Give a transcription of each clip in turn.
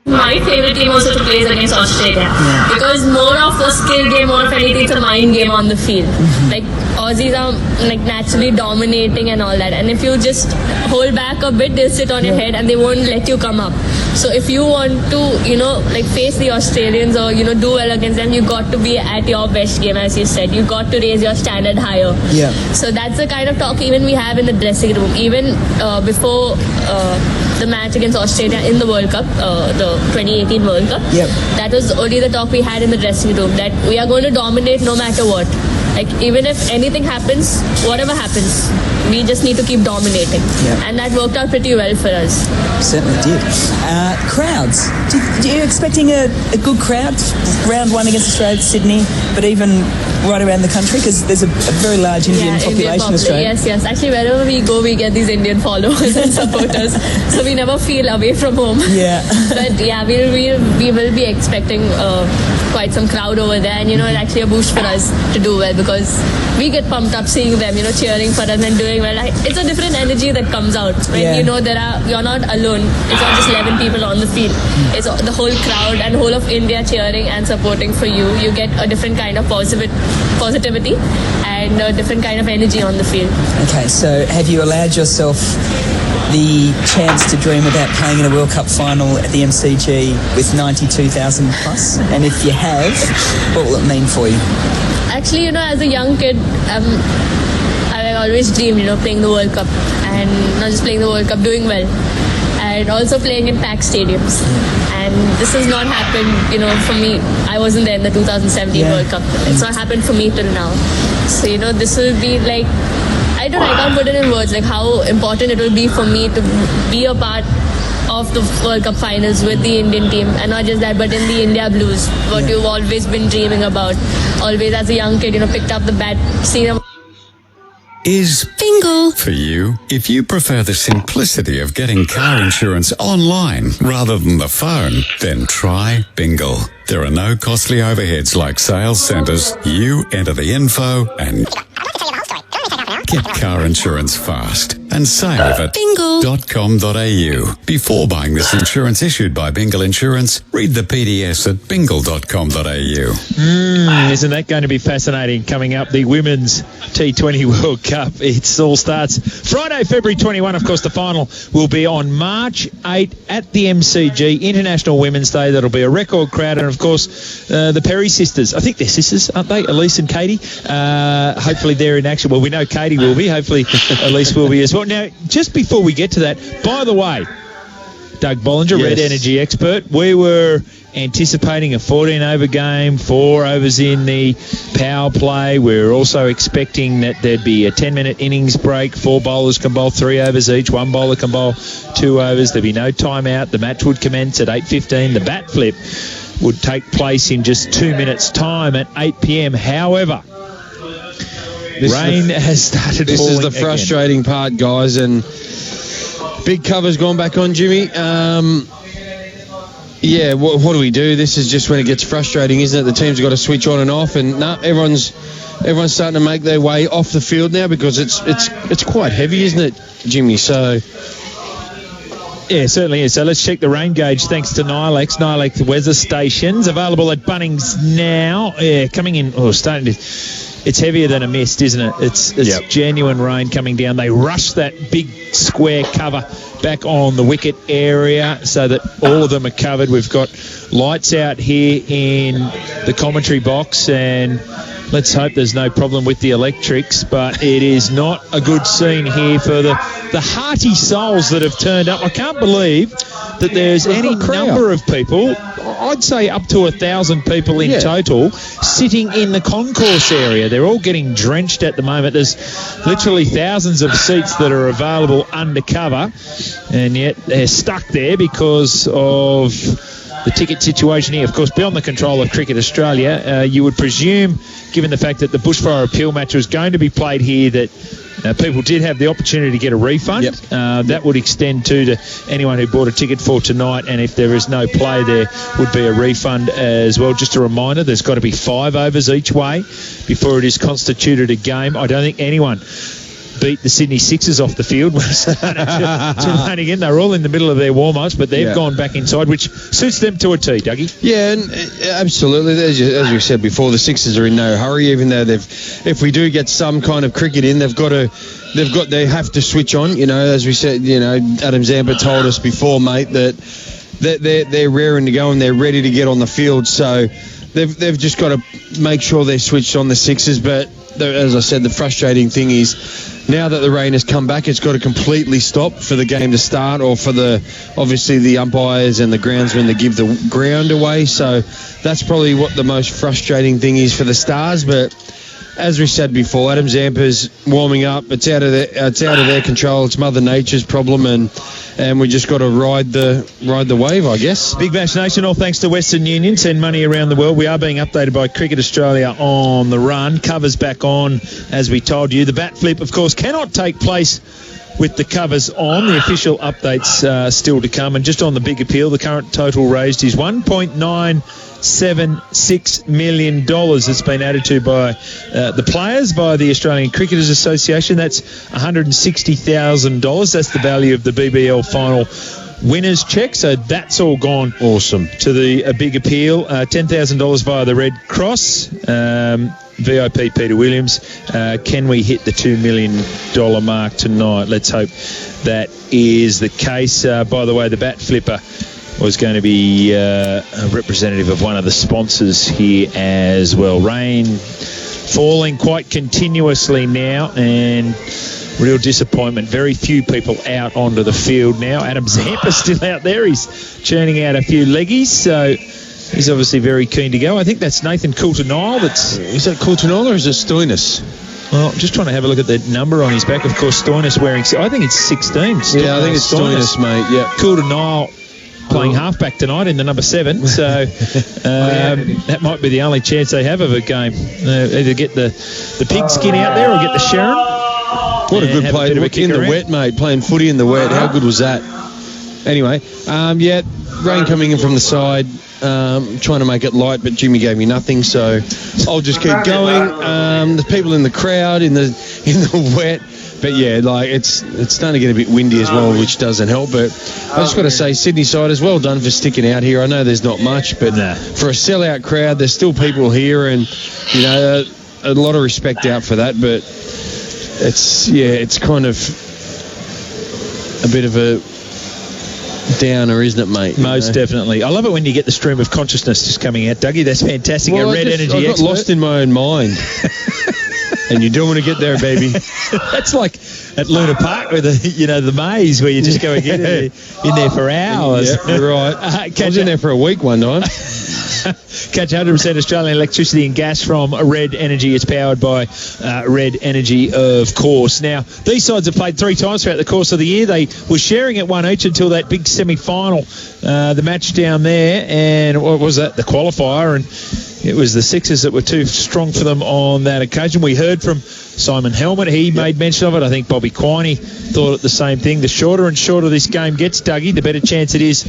My favorite team also to play is against Australia because more of a skill game, more of anything, it's a mind game on the field. Like Aussies are like naturally dominating and all that, and if you just hold back a bit, they'll sit on your head and they won't let you come up. So if you want to, like face the Australians or do well against them, you got to be at your best game, as you said. You got to raise your standard higher. Yeah. So that's the kind of talk even we have in the dressing room. Even before the match against Australia in the World Cup, the 2018 World Cup, that was only the talk we had in the dressing room, that we are going to dominate no matter what. Like, even if anything happens, whatever happens, we just need to keep dominating. And that worked out pretty well for us. Certainly did. Crowds. Do you expecting a good crowd? Round one against Australia, Sydney, but even right around the country? Because there's a very large Indian population in Australia. Yes. Actually, wherever we go, we get these Indian followers and supporters. So we never feel away from home. Yeah. But yeah, we will be expecting quite some crowd over there. And, it's actually a boost for us to do well because we get pumped up seeing them, cheering for us and doing well. It's a different energy that comes out when you're not alone. It's not just 11 people on the field. It's the whole crowd and whole of India cheering and supporting for you. You get a different kind of positivity and a different kind of energy on the field. Okay, so have you allowed yourself the chance to dream about playing in a World Cup final at the MCG with 92,000 plus? And if you have, what will it mean for you? Actually, as a young kid, I always dreamed, playing the World Cup, and not just playing the World Cup, doing well, and also playing in packed stadiums. And this has not happened, for me. I wasn't there in the 2017 World Cup. It's not happened for me till now. So, this will be like, I can't put it in words, like how important it will be for me to be a part of the World Cup finals with the Indian team, and not just that, but in the India Blues, what you've always been dreaming about. Always as a young kid, picked up the bat, seen them. Is Bingo for you? If you prefer the simplicity of getting car insurance online rather than the phone, then try Bingle. There are no costly overheads like sales centres. You enter the info and get car insurance fast and save at bingle.com.au. Before buying this insurance issued by Bingle Insurance, read the PDS at bingle.com.au. Isn't that going to be fascinating coming up? The Women's T20 World Cup. It all starts Friday, February 21. Of course, the final will be on March 8 at the MCG, International Women's Day. That'll be a record crowd. And, of course, the Perry sisters. I think they're sisters, aren't they? Elise and Katie. Hopefully they're in action. Well, we know Katie will be. Hopefully Elise will be as well. Now, just before we get to that, by the way, Doug Bollinger, Red Energy expert, we were anticipating a 14-over game, 4 overs in the power play. We're also expecting that there'd be a 10-minute innings break. 4 bowlers can bowl 3 overs each. 1 bowler can bowl 2 overs. There'd be no timeout. The match would commence at 8:15. The bat flip would take place in just 2 minutes' time at 8 p.m. However, rain has started falling. This is the frustrating part, guys, and big cover's gone back on, Jimmy. What do we do? This is just when it gets frustrating, isn't it? The team's got to switch on and off, and everyone's starting to make their way off the field now because it's quite heavy, isn't it, Jimmy? So yeah, certainly is. So let's check the rain gauge thanks to Nilex weather stations available at Bunnings now. Yeah, coming in. Starting to. It's heavier than a mist, isn't it? It's genuine rain coming down. They rushed that big square cover back on the wicket area so that all of them are covered. We've got lights out here in the commentary box, and let's hope there's no problem with the electrics, but it is not a good scene here for the hearty souls that have turned up. I can't believe that there's any number of people, I'd say up to 1,000 people in total, sitting in the concourse area. They're all getting drenched at the moment. There's literally thousands of seats that are available under cover, and yet they're stuck there because of the ticket situation here. Of course, beyond the control of Cricket Australia, you would presume, given the fact that the bushfire appeal match was going to be played here, that people did have the opportunity to get a refund. That would extend to anyone who bought a ticket for tonight, and if there is no play, there would be a refund as well. Just a reminder, there's got to be 5 overs each way before it is constituted a game. I don't think anyone beat the Sydney Sixers off the field when it started to rain again. They were all in the middle of their warm-ups, but they've gone back inside, which suits them to a T, Dougie. Yeah, and absolutely. As you said before, the Sixers are in no hurry, even though if we do get some kind of cricket in, they have to switch on. As we said, Adam Zampa told us before, mate, that they're raring to go and they're ready to get on the field. So they've just got to make sure they're switched on, the Sixers. But as I said, the frustrating thing is now that the rain has come back, it's got to completely stop for the game to start, or for obviously the umpires and the groundsmen to give the ground away. So that's probably what the most frustrating thing is for the Stars. But as we said before, Adam Zampa's warming up. It's out of their control. It's Mother Nature's problem, and we just got to ride the wave, I guess. Big Bash Nation, all thanks to Western Union. Send money around the world. We are being updated by Cricket Australia on the run. Covers back on, as we told you. The bat flip, of course, cannot take place with the covers on. The official updates still to come. And just on the big appeal, the current total raised is $1.976 million. It's been added to by the players, by the Australian Cricketers Association. That's $160,000. That's the value of the BBL final winner's check. So that's all gone awesome to the big appeal. $10,000 via the Red Cross. VIP Peter Williams. Can we hit the $2 million mark tonight? Let's hope that is the case. By the way, the bat flipper was going to be a representative of one of the sponsors here as well. Rain falling quite continuously now, and real disappointment. Very few people out onto the field now. Adam Zampa's still out there. He's churning out a few leggies, so he's obviously very keen to go. I think that's Nathan Coulter-Nile. Is that Coulter-Nile or is it Stoinis? Well, I'm just trying to have a look at the number on his back. Of course, Stoinis wearing... I think it's 16. Yeah, I think it's Stoinis, mate. Yeah. Coulter-Nile playing halfback tonight in the number 7, so that might be the only chance they have of a game. Either get the pigskin out there or get the Sharon. What a good play in the wet, mate. Playing footy in the wet. How good was that? Anyway, rain coming in from the side. Trying to make it light, but Jimmy gave me nothing, so I'll just keep going. The people in the crowd in the wet. But yeah, it's starting to get a bit windy as well, which doesn't help. But I just got to say, Sydney siders, well done for sticking out here. I know there's not much, but for a sellout crowd, there's still people here, and a lot of respect out for that. But it's kind of a bit of a downer, isn't it, mate? Most definitely. I love it when you get the stream of consciousness just coming out, Dougie. That's fantastic. Well, a red energy I got expert. lost in my own mind. And you don't want to get there, baby. That's like at Luna Park with the maze where you just go and get in there for hours. Yeah, right. I was in there for a week one time. Catch 100% Australian electricity and gas from Red Energy. It's powered by Red Energy, of course. Now, these sides have played 3 times throughout the course of the year. They were sharing at one each until that big semi-final, the match down there, and what was that? The qualifier, and it was the Sixers that were too strong for them on that occasion. We heard from Simon Helmet. He made mention of it. I think Bobby Quiney thought it the same thing. The shorter and shorter this game gets, Dougie, the better chance it is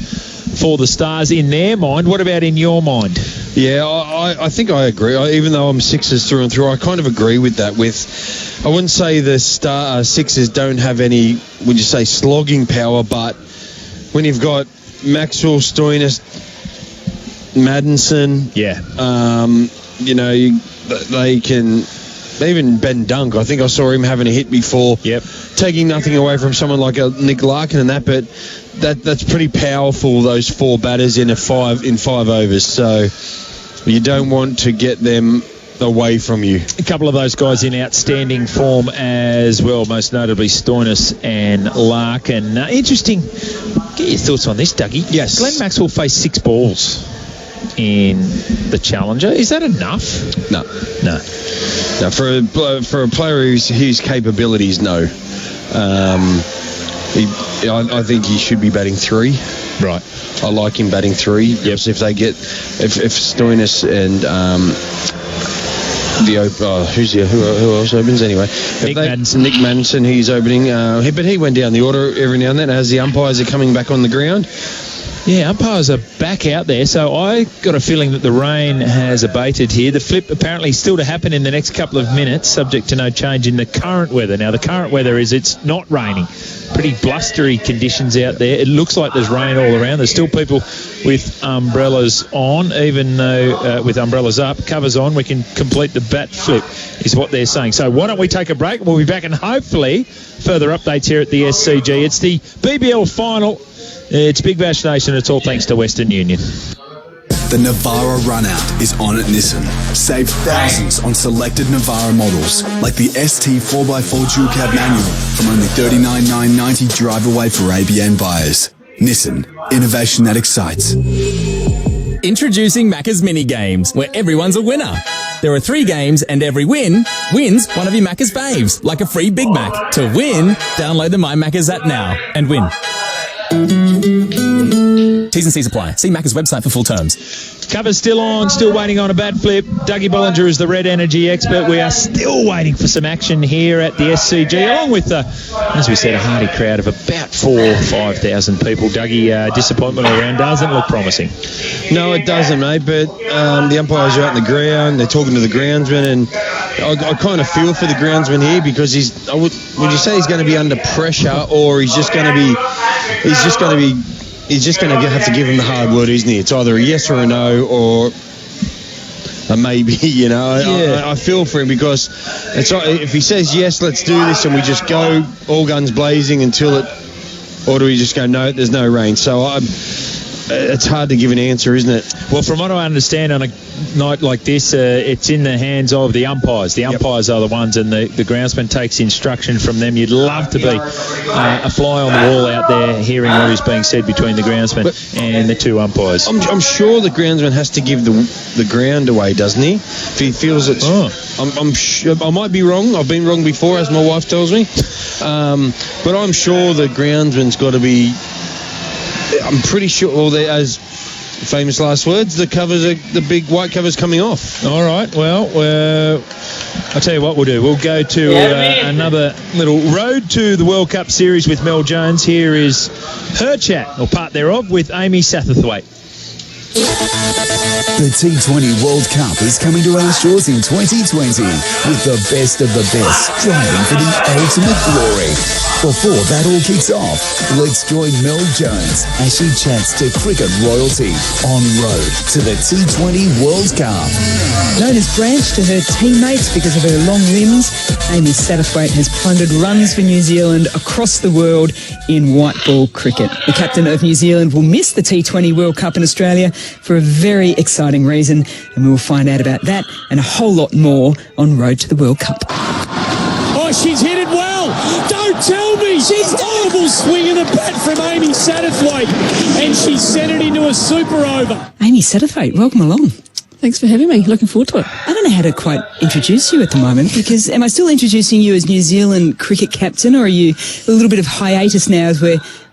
for the Stars in their mind. What about in your mind? Yeah, I think I agree. Even though I'm Sixers through and through, I kind of agree with that. I wouldn't say the Sixers don't have any, would you say, slogging power, but when you've got Maxwell, Stoinis, Maddinson, they can... Even Ben Dunk, I think I saw him having a hit before. Yep. Taking nothing away from someone like a Nick Larkin and that, but that's pretty powerful, those 4 batters in 5 overs. So you don't want to get them away from you. A couple of those guys in outstanding form as well, most notably Stoinis and Larkin. Interesting. Get your thoughts on this, Dougie. Yes. Glenn Maxwell faced 6 balls in the Challenger. Is that enough? No. Now, for a player whose capabilities, no. I think he should be batting 3. Right. I like him batting 3. Yep. If Stoinis and who else opens anyway? Nick Maddinson, he's opening. But he went down the order every now and then as the umpires are coming back on the ground. Yeah, umpires are back out there, so I got a feeling that the rain has abated here. The flip apparently still to happen in the next couple of minutes, subject to no change in the current weather. Now, the current weather is it's not raining. Pretty blustery conditions out there. It looks like there's rain all around. There's still people with umbrellas on, even though with umbrellas up, covers on, we can complete the bat flip, is what they're saying. So why don't we take a break? We'll be back and hopefully further updates here at the SCG. It's the BBL final. It's Big Bash Nation. It's all thanks to Western Union. The Navara Runout is on at Nissan. Save thousands on selected Navara models, like the ST 4x4 dual cab manual from only $39,990 drive away for ABN buyers. Nissan, innovation that excites. Introducing Macca's Mini Games, where everyone's a winner. There are 3 games and every win wins one of your Macca's faves, like a free Big Mac. To win, download the My Macca's app now and win. T's and C's apply. See Macca's website for full terms. Cover's still on, still waiting on a bat flip. Dougie Bollinger is the red energy expert. We are still waiting for some action here at the SCG, along with, as we said, a hearty crowd of about 4,000 or 5,000 people. Dougie, disappointment all around. Doesn't look promising. No, it doesn't, mate, but the umpires are out in the ground. They're talking to the groundsman, and I kind of feel for the groundsman here because would you say he's going to be under pressure, or he's just going to have to give him the hard word, isn't he? It's either a yes or a no, or a maybe, you know. Yeah. I feel for him because if he says yes, let's do this, and we just go all guns blazing until it, or do we just go, no, there's no rain? So it's hard to give an answer, isn't it? Well, from what I understand, on a night like this, it's in the hands of the umpires. The umpires are the ones, and the groundsman takes instruction from them. You'd love to be a fly on the wall out there hearing what is being said between the groundsman and the 2 umpires. I'm sure the groundsman has to give the ground away, doesn't he? If he feels it's... I'm sure, I might be wrong. I've been wrong before, as my wife tells me. But I'm sure the groundsman's got to be... I'm pretty sure, as famous last words, the big white cover's coming off. All right, well, I'll tell you what we'll do. We'll go to another little road to the World Cup series with Mel Jones. Here is her chat, or part thereof, with Amy Satterthwaite. The T20 World Cup is coming to our shores in 2020 with the best of the best striving for the ultimate glory. Before that all kicks off, let's join Mel Jones as she chats to cricket royalty on road to the T20 World Cup. Known as Branch to her teammates because of her long limbs, Amy Satterthwaite has plundered runs for New Zealand across the world in white ball cricket. The captain of New Zealand will miss the T20 World Cup in Australia for a very exciting reason, and we will find out about that and a whole lot more on Road to the World Cup. Oh, she's hit it well. Don't tell me. She's horrible swing of the bat from Amy Satterthwaite, and she sent it into a super over. Amy Satterthwaite, welcome along. Thanks for having me. Looking forward to it. I don't know how to quite introduce you at the moment, because am I still introducing you as New Zealand cricket captain, or are you a little bit of hiatus now as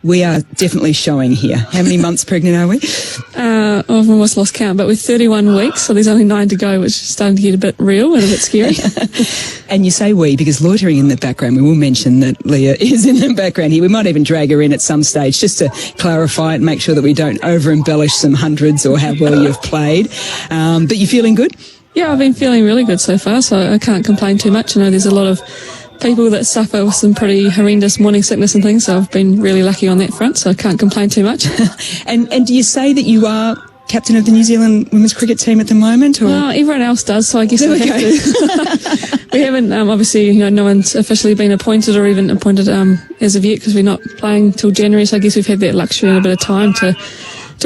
we are definitely showing here? How many months pregnant are we? I've almost lost count, but we're 31 weeks, so there's only 9 to go, which is starting to get a bit real and a bit scary. And you say we, because loitering in the background, we will mention that Leah is in the background here. We might even drag her in at some stage just to clarify and make sure that we don't over-embellish some hundreds or how well you've played. But you feeling good? Yeah, I've been feeling really good so far, so I can't complain too much. I know there's a lot of people that suffer with some pretty horrendous morning sickness and things, so I've been really lucky on that front, so I can't complain too much. And do you say that you are captain of the New Zealand women's cricket team at the moment? Or? Everyone else does, so I guess I have to. We haven't, obviously, no one's officially been appointed or even appointed as of yet, because we're not playing till January, so I guess we've had that luxury and a bit of time to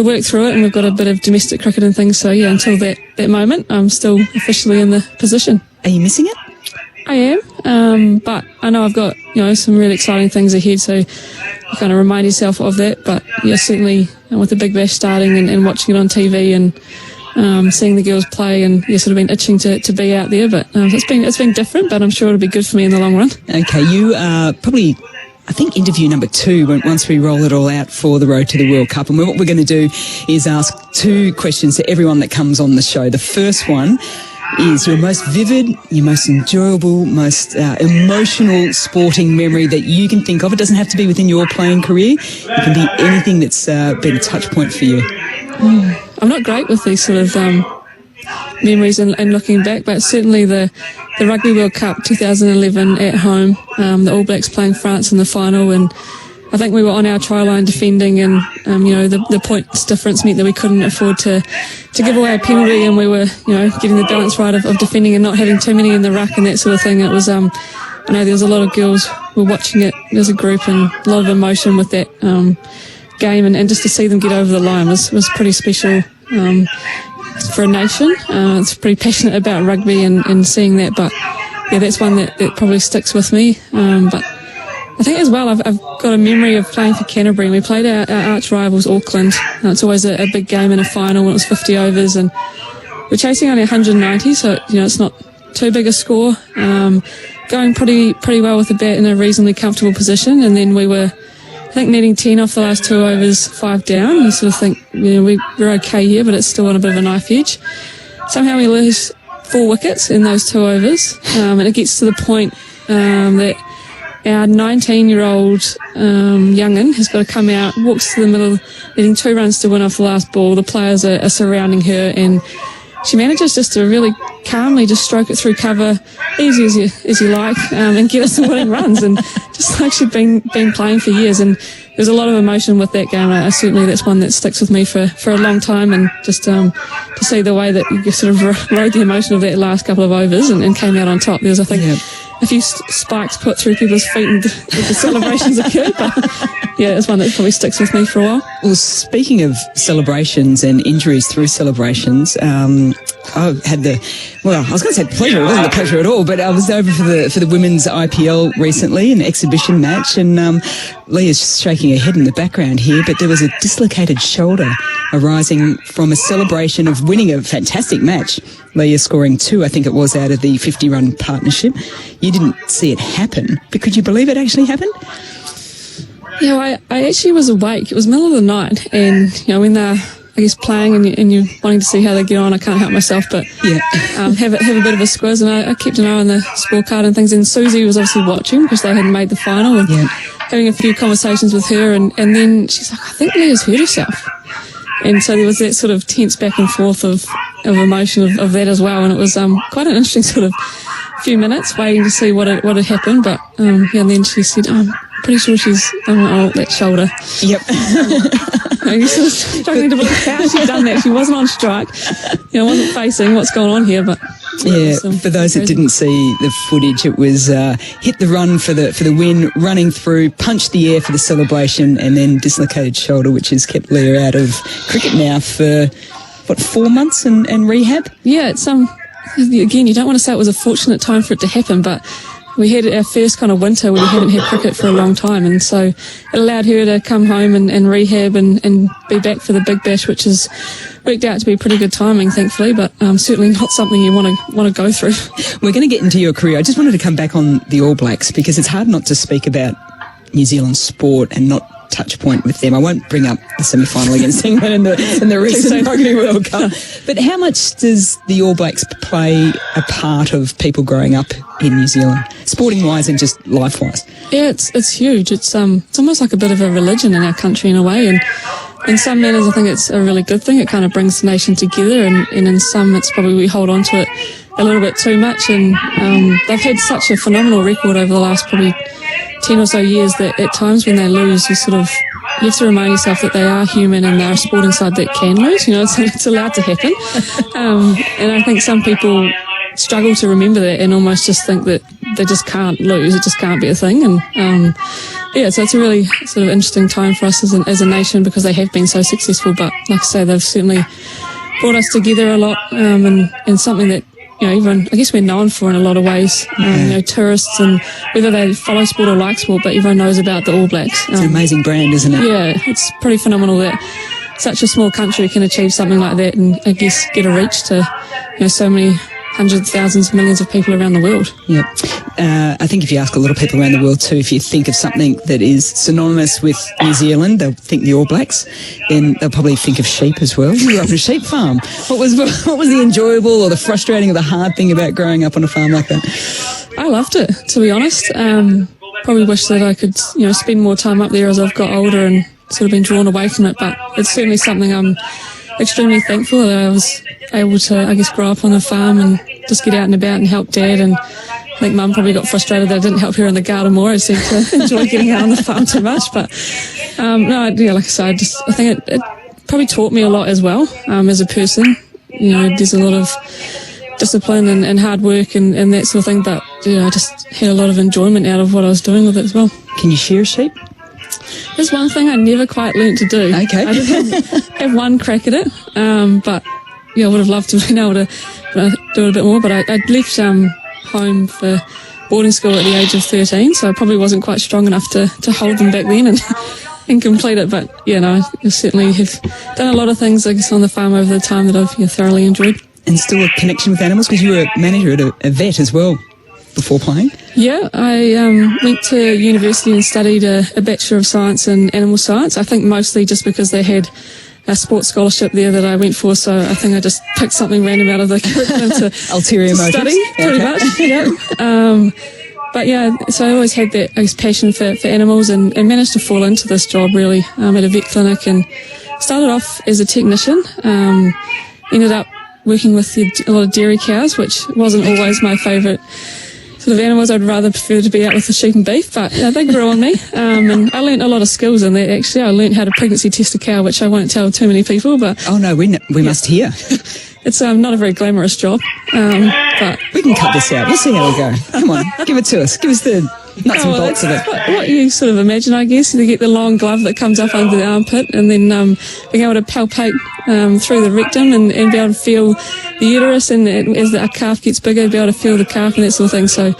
work through it, and we've got a bit of domestic cricket and things, so yeah, until that moment, I'm still officially in the position. Are you missing it? I am, but I know I've got, some really exciting things ahead, so you kind of remind yourself of that. But yeah, certainly with the Big Bash starting and watching it on TV and seeing the girls play, and sort of been itching to be out there. But it's been different, but I'm sure it'll be good for me in the long run. Okay, you are probably, I think, interview number 2 once we roll it all out for the Road to the World Cup. And what we're going to do is ask 2 questions to everyone that comes on the show. The first one, is your most vivid, your most enjoyable, most emotional sporting memory that you can think of? It doesn't have to be within your playing career. It can be anything that's been a touch point for you. I'm not great with these sort of memories and looking back, but certainly the Rugby World Cup 2011 at home, the All Blacks playing France in the final, and I think we were on our try line defending, and the points difference meant that we couldn't afford to give away a penalty, and we were getting the balance right of defending and not having too many in the ruck and that sort of thing. It was I know there was a lot of girls who were watching it as a group, and a lot of emotion with that game, and just to see them get over the line was pretty special for a nation. It's pretty passionate about rugby and seeing that, but yeah, that's one that probably sticks with me. But I think as well, I've got a memory of playing for Canterbury, and we played our arch rivals Auckland. It's always a big game in a final when it was 50 overs, and we're chasing only 190, so it's not too big a score. Going pretty well with the bat in a reasonably comfortable position, and then we were, I think, needing 10 off the last 2 overs, 5 down. You sort of think, we're okay here, but it's still on a bit of a knife edge. Somehow we lose 4 wickets in those 2 overs, and it gets to the point that our 19-year-old young'un has got to come out, walks to the middle, needing 2 runs to win off the last ball. The players are surrounding her, and she manages just to really calmly just stroke it through cover, easy as you like, and get us the winning runs, and just like she'd been playing for years. And there's a lot of emotion with that game. Certainly that's one that sticks with me for a long time, and just to see the way that you sort of rode the emotion of that last couple of overs and came out on top. There was, I think, a few spikes put through people's feet and the celebrations occurred, but yeah, it's one that probably sticks with me for a while. Well, speaking of celebrations and injuries through celebrations, I had I was going to say pleasure. It wasn't a pleasure at all, but I was over for the women's IPL recently, an exhibition match, and Leah's shaking her head in the background here, but there was a dislocated shoulder arising from a celebration of winning a fantastic match. Leah scoring 2, I think it was, out of the 50-run partnership. You didn't see it happen, but could you believe it actually happened? Yeah, I actually was awake. It was middle of the night, and when they're, I guess, playing and you're wanting to see how they get on, I can't help myself but have a bit of a squiz, and I kept an eye on the scorecard and things, and Susie was obviously watching because they hadn't made the final, and having a few conversations with her, and then she's like, I think Leah's hurt herself. And so there was that sort of tense back and forth of emotion of that as well, and it was quite an interesting sort of few minutes waiting to see what had happened, but and then she said, I'm pretty sure she's on that shoulder. Yep. I sort of struggling to believe how she'd done that. She wasn't on strike, wasn't facing what's going on here, but for those that didn't see the footage, it was hit the run for the win, running through, punched the air for the celebration, and then dislocated shoulder, which has kept Leah out of cricket now for 4 months and rehab. Yeah, it's again, you don't want to say it was a fortunate time for it to happen, but we had our first kind of winter where we hadn't had cricket for a long time, and so it allowed her to come home and rehab and be back for the Big Bash, which has worked out to be pretty good timing, thankfully, but certainly not something you want to go through. We're going to get into your career. I just wanted to come back on the All Blacks because it's hard not to speak about New Zealand sport and not touch point with them. I won't bring up the semi-final against England in the recent Rugby World Cup. But how much does the All Blacks play a part of people growing up in New Zealand, sporting-wise and just life-wise? Yeah, it's huge. It's almost like a bit of a religion in our country in a way, and in some manners I think it's a really good thing. It kind of brings the nation together, and in some it's probably we hold on to it a little bit too much, and they've had such a phenomenal record over the last probably 10 or so years that at times when they lose, you have to remind yourself that they are human and they're a sporting side that can lose. It's allowed to happen. And I think some people struggle to remember that and almost just think that they just can't lose. It just can't be a thing. And so it's a really sort of interesting time for us as a nation because they have been so successful. But like I say, they've certainly brought us together a lot, and something that everyone, I guess we're known for in a lot of ways, tourists, and whether they follow sport or like sport, but everyone knows about the All Blacks. It's an amazing brand, isn't it? Yeah, it's pretty phenomenal that such a small country can achieve something like that and I guess get a reach to, so many hundreds, thousands, millions of people around the world. Yep. I think if you ask a lot of people around the world too, if you think of something that is synonymous with New Zealand, they'll think the All Blacks. Then they'll probably think of sheep as well. You grew up on a sheep farm. What was the enjoyable or the frustrating or the hard thing about growing up on a farm like that? I loved it, to be honest. Probably wish that I could, spend more time up there as I've got older and sort of been drawn away from it. But it's certainly something I'm extremely thankful that I was able to, I guess, grow up on a farm and just get out and about and help Dad. And I think Mum probably got frustrated that I didn't help her in the garden more. I seemed to enjoy getting out on the farm too much. But like I said, I think it probably taught me a lot as well as a person. There's a lot of discipline and hard work and that sort of thing. But I just had a lot of enjoyment out of what I was doing with it as well. Can you shear sheep? There's one thing I never quite learnt to do. Okay. I did have one crack at it, but I would have loved to have been able to do it a bit more. But I left home for boarding school at the age of 13, so I probably wasn't quite strong enough to hold them back then and complete it. But I certainly have done a lot of things, I guess, on the farm over the time that I've thoroughly enjoyed. And still a connection with animals, because you were a manager at a vet as well before playing? Yeah, I went to university and studied a Bachelor of Science in Animal Science. I think mostly just because they had a sports scholarship there that I went for, so I think I just picked something random out of the curriculum to ulterior motives. Study, pretty much, yeah. But so I always had that, I guess, passion for animals and managed to fall into this job really at a vet clinic, and started off as a technician, ended up working with a lot of dairy cows, which wasn't always my favourite sort of animals. I'd rather prefer to be out with the sheep and beef, but they grew on me, and I learnt a lot of skills in that. Actually, I learnt how to pregnancy test a cow, which I won't tell too many people. But oh no, we must hear. It's not a very glamorous job, but we can cut this out. We'll see how we go. Come on, give it to us. Give us the nuts and bolts of it. What you sort of imagine, I guess. You get the long glove that comes up under the armpit, and then being able to palpate through the rectum and be able to feel the uterus, and as the calf gets bigger, be able to feel the calf and that sort of thing. So,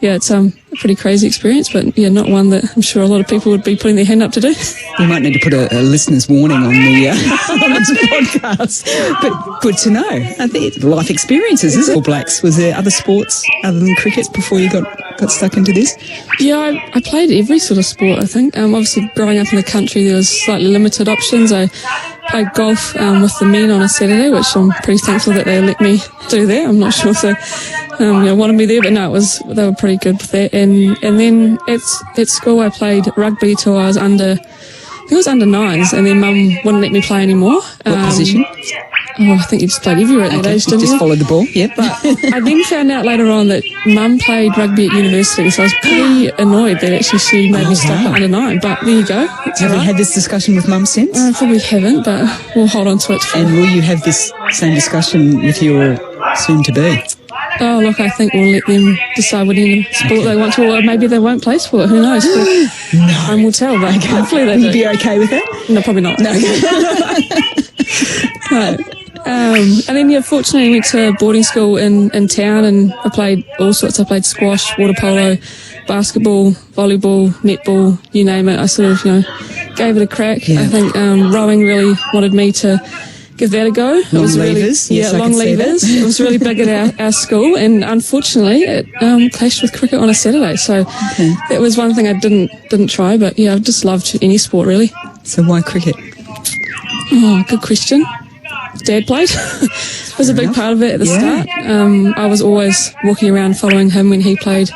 yeah, it's a pretty crazy experience, but yeah, not one that I'm sure a lot of people would be putting their hand up to do. We might need to put a listener's warning on the on this podcast, but good to know. I think life experiences, isn't it? All Blacks. Was there other sports other than cricket before you got stuck into this? Yeah, I played every sort of sport, I think. Obviously, growing up in the country, there was slightly limited options. I played golf with the men on a Saturday, which I'm pretty thankful that they let me do that. I'm not sure if they wanted me there, but no, they were pretty good with that. And then at school, I played rugby till I was under 9s, and then Mum wouldn't let me play anymore. What position? Oh, I think you just played everywhere at that age, didn't you? Just followed the ball, yeah. But I then found out later on that Mum played rugby at university, so I was pretty annoyed that actually she made me stop at under 9. But there you go. Have you had this discussion with Mum since? I probably haven't, but we'll hold on to it. And will you have this same discussion with your soon-to-be? Oh, look, I think we'll let them decide what sport they want to, or maybe they won't play sport. Who knows? No. Time will tell, but hopefully they do. Will you be okay with that? No, probably not. No. No. And then, fortunately, I went to boarding school in town, and I played all sorts. I played squash, water polo, basketball, volleyball, netball, you name it. I sort of, gave it a crack. Yeah. I think rowing really wanted me to give that a go. Long levers. Yes, long levers. It was really big at our school, and unfortunately, it clashed with cricket on a Saturday. So that was one thing I didn't try. But yeah, I've just loved any sport really. So why cricket? Oh, good question. Dad played. Was a big part of it at the start. I was always walking around following him when he played.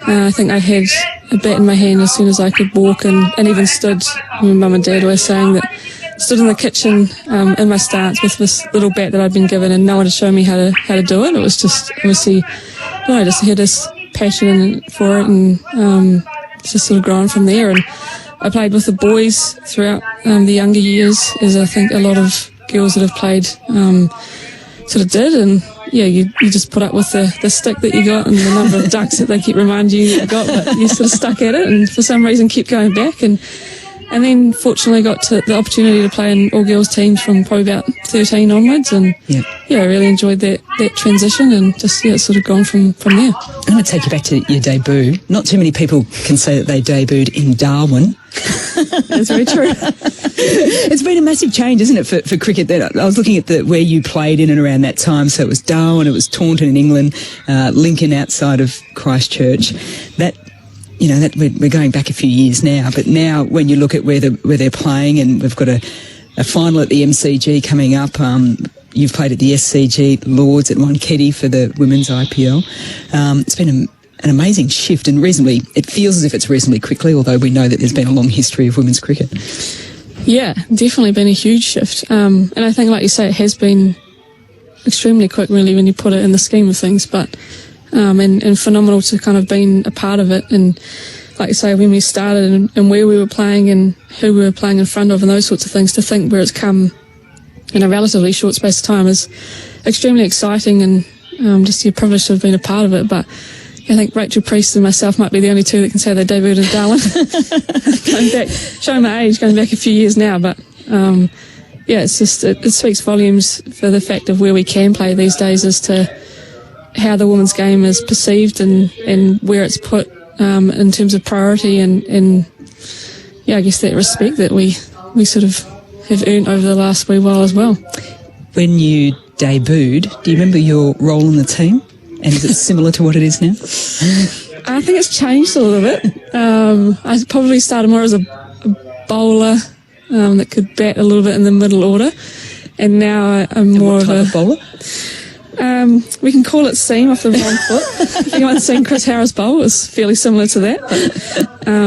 I think I had a bat in my hand as soon as I could walk, and even stood. Mum and Dad were saying that stood in the kitchen in my stance with this little bat that I'd been given, and no one had shown me how to do it. It was just obviously, I just had this passion for it, and just sort of grown from there. And I played with the boys throughout the younger years, as I think a lot of girls that have played sort of did. And yeah, you just put up with the stick that you got and the number of ducks that they keep reminding you got, but you sort of stuck at it and for some reason kept going back. And then fortunately got to the opportunity to play in all-girls teams from probably about 13 onwards, and I really enjoyed that transition, and just it's sort of gone from there. I'm going to take you back to your debut. Not too many people can say that they debuted in Darwin. That's very true. It's been been a massive change, isn't it, for cricket? That I was looking at where you played in and around that time. So it was Darwin, it was Taunton in England, Lincoln outside of Christchurch. That we're going back a few years now. But now, when you look at where they're playing, and we've got a final at the MCG coming up. You've played at the SCG Lords at Wankhede for the women's IPL. It's been an amazing shift, and it feels as if it's reasonably quickly, although we know that there's been a long history of women's cricket. Yeah, definitely been a huge shift. And I think, like you say, it has been extremely quick, really, when you put it in the scheme of things, but and phenomenal to kind of been a part of it. And like you say, when we started and where we were playing and who we were playing in front of and those sorts of things, to think where it's come in a relatively short space of time is extremely exciting, and just you're privileged to have been a part of it. But I think Rachel Priest and myself might be the only two that can say they debuted in Darwin. Going back, showing my age, going back a few years now, but it's just it speaks volumes for the fact of where we can play these days as to how the women's game is perceived and where it's put in terms of priority and I guess that respect that we sort of have earned over the last wee while as well. When you debuted, do you remember your role in the team? And is it similar to what it is now? I think it's changed a little bit. I probably started more as a bowler that could bat a little bit in the middle order, and now I'm more of a bowler. We can call it seam off the wrong foot. If anyone's seen Chris Harris bowl, it's fairly similar to that. But,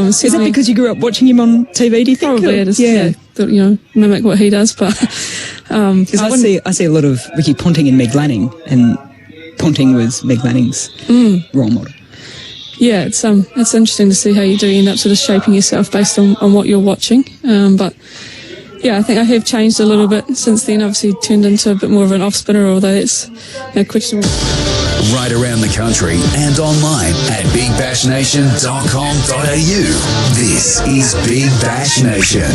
is that because you grew up watching him on TV, do you think? Probably it is. Yeah. Mimic what he does. But because I see a lot of Ricky Ponting and Meg Lanning, and Ponting was Meg Lanning's role model. Yeah, it's interesting to see how you do end up sort of shaping yourself based on what you're watching. But yeah, I think I have changed a little bit since then. Obviously turned into a bit more of an off spinner, although it's questionable. Right around the country and online at bigbashnation.com.au. This is Big Bash Nation.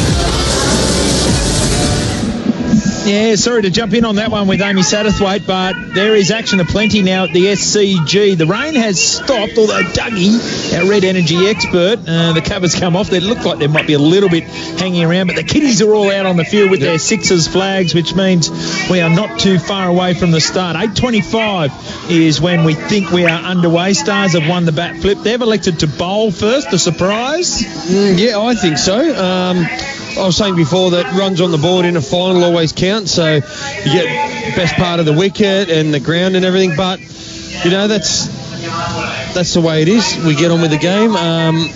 Yeah, sorry to jump in on that one with Amy Satterthwaite, but there is action aplenty now at the SCG. The rain has stopped, although Dougie, our red energy expert, the cover's come off. They look like there might be a little bit hanging around, but the kiddies are all out on the field with their Sixers flags, which means we are not too far away from the start. 8:25 is when we think we are underway. Stars have won the bat flip. They've elected to bowl first, a surprise. Yeah, I think so. I was saying before that runs on the board in a final always count, so you get best part of the wicket and the ground and everything, but that's the way it is. We get on with the game. I'm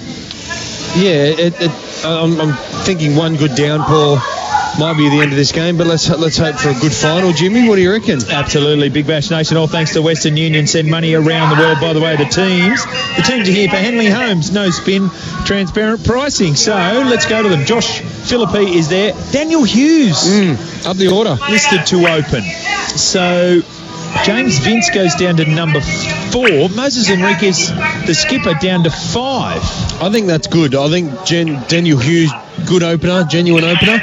thinking one good downpour might be the end of this game, but let's hope for a good final. Jimmy, what do you reckon? Absolutely. Big Bash Nation, all thanks to Western Union. Send money around the world. By the way, the teams are here for Henley Homes. No spin, transparent pricing. So let's go to them. Josh Philippi is there. Daniel Hughes. Up the order. Listed to open. So James Vince goes down to number 4. Moses Enriquez, the skipper, down to 5. I think that's good. I think Daniel Hughes, good opener, genuine opener.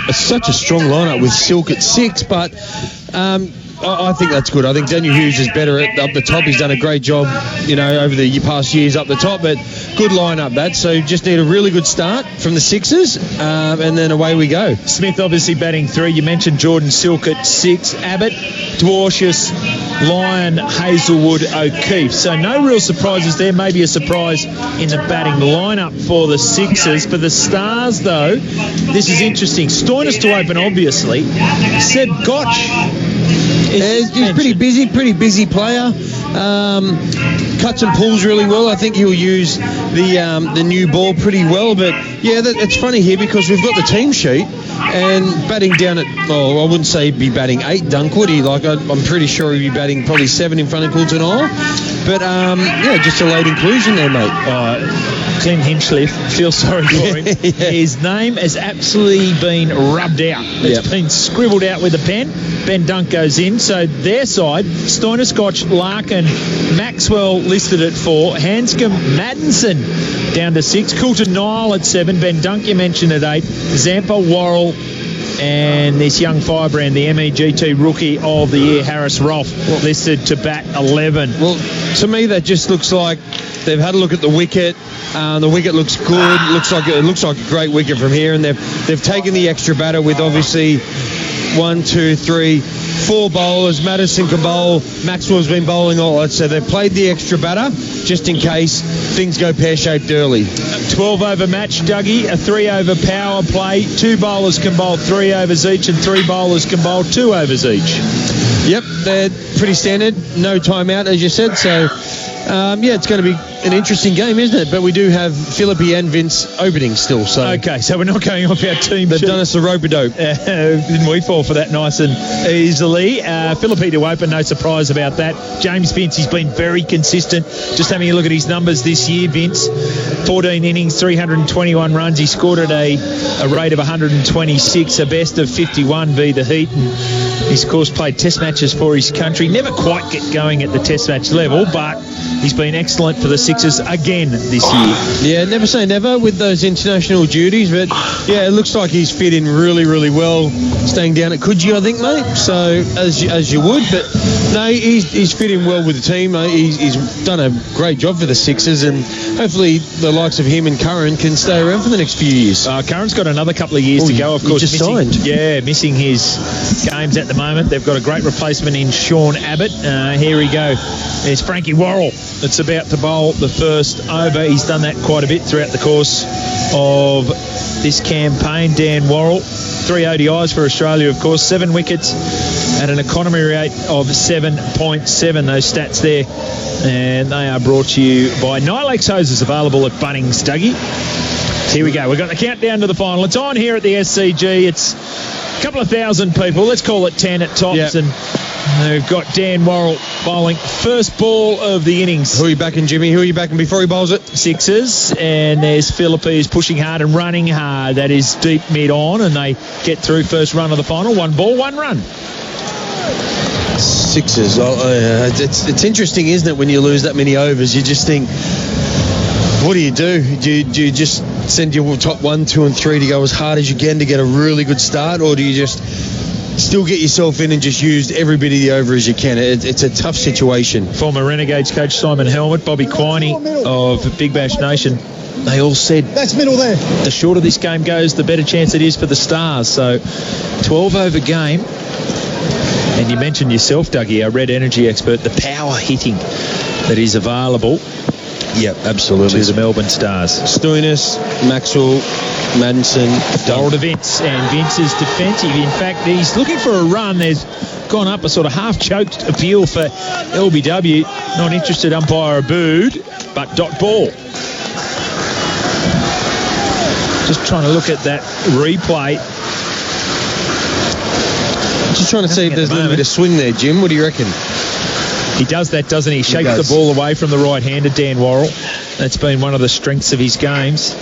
It's such a strong lineup with Silk at 6, but I think that's good. I think Daniel Hughes is better up the top. He's done a great job, over the past years up the top, but good lineup that. So just need a really good start from the Sixers, and then away we go. Smith obviously batting 3. You mentioned Jordan Silk at 6. Abbott, Dwarcius, Lyon, Hazelwood, O'Keefe. So no real surprises there. Maybe a surprise in the batting lineup for the Sixers. For the Stars, though, this is interesting. Stoinis to open, obviously. Seb Gotch. He's pretty busy player. Cuts and pulls really well. I think he'll use the new ball pretty well. But yeah, it's funny here because we've got the team sheet and batting down at, I wouldn't say he'd be batting 8, Dunk, would he? I'm pretty sure he'd be batting probably 7 in front of Coulton Isle. But just a late inclusion there, mate. Clint Hinchliffe, feel sorry for him. His name has absolutely been rubbed out. It's been scribbled out with a pen. Ben Dunk goes in. So their side, Stoinis, Gotch, Larkin, Maxwell, listed at 4. Hanscom Maddenson down to 6. Coulton Nile at 7. Ben Dunk, you mentioned at 8. Zampa Worrell. And this young firebrand, the MEGT Rookie of the Year, Harris Rolfe, listed to bat 11. Well, to me, that just looks like they've had a look at the wicket. The wicket looks good. It looks like a great wicket from here, and they've taken the extra batter with obviously 1, 2, 3, 4 bowlers. Madison can bowl. Maxwell's been bowling all that, so they've played the extra batter just in case things go pear-shaped early. 12-over match, Dougie. A 3-over power play. 2 bowlers can bowl 3 overs each, and 3 bowlers can bowl 2 overs each. Yep, they're pretty standard. No timeout, as you said. So, it's going to be an interesting game, isn't it? But we do have Philippi and Vince opening still. So okay, so we're not going off our team. They've done us a rope-a-dope. Didn't we fall for that nice and easily? Philippi to open, no surprise about that. James Vince, he's been very consistent. Just having a look at his numbers this year, Vince. 14 innings, 321 runs. He scored at a rate of 126, a best of 51 v the Heat. And he's, of course, played test matches for his country. Never quite get going at the test match level, but he's been excellent for the Sixers again this year. Yeah, never say never with those international duties, but yeah, it looks like he's fit in really, really well, staying down at Coogee, I think, mate. So as you would, but no, he's fit in well with the team. He's done a great job for the Sixers, and hopefully the likes of him and Curran can stay around for the next few years. Curran's got another couple of years to go, of course. Missing his games at the moment. They've got a great replacement in Sean Abbott. Here we go. There's Frankie Worrell. It's about to bowl the first over. He's done that quite a bit throughout the course of this campaign. Dan Worrell, 3 ODIs for Australia, of course, 7 wickets at an economy rate of 7.7. Those stats there, and they are brought to you by Nylex Hoses, available at Bunnings, Dougie. So here we go. We've got the countdown to the final. It's on here at the SCG. It's a couple of thousand people. Let's call it 10 at tops. Yep. And we've got Dan Worrell bowling first ball of the innings. Who are you backing, Jimmy? Who are you backing before he bowls it? Sixers. And there's Philippi who's pushing hard and running hard. That is deep mid-on, and they get through first run of the final. 1 ball, 1 run. Sixers. It's interesting, isn't it, when you lose that many overs? You just think, what do? Do you just send your top 1, 2 and 3 to go as hard as you can to get a really good start, or do you just still get yourself in and just use every bit of the over as you can? It's a tough situation. Former Renegades coach Simon Helmut, Bobby Quiney of Big Bash Nation, they all said that's middle there. The shorter this game goes, the better chance it is for the Stars. So 12-over game. And you mentioned yourself, Dougie, our red energy expert, the power hitting that is available. Yep, absolutely. To the Melbourne Stars. Stoinis, Maxwell, Madison, Dole to Vince, and Vince is defensive. In fact, he's looking for a run. There's gone up a sort of half-choked appeal for LBW. Not interested, umpire Abood, but dot ball. Just trying to look at that replay. Just trying to see if there's a little bit of swing there, Jim. What do you reckon? He does that, doesn't he? Shakes the ball away from the right-hander, Dan Worrell. That's been one of the strengths of his games.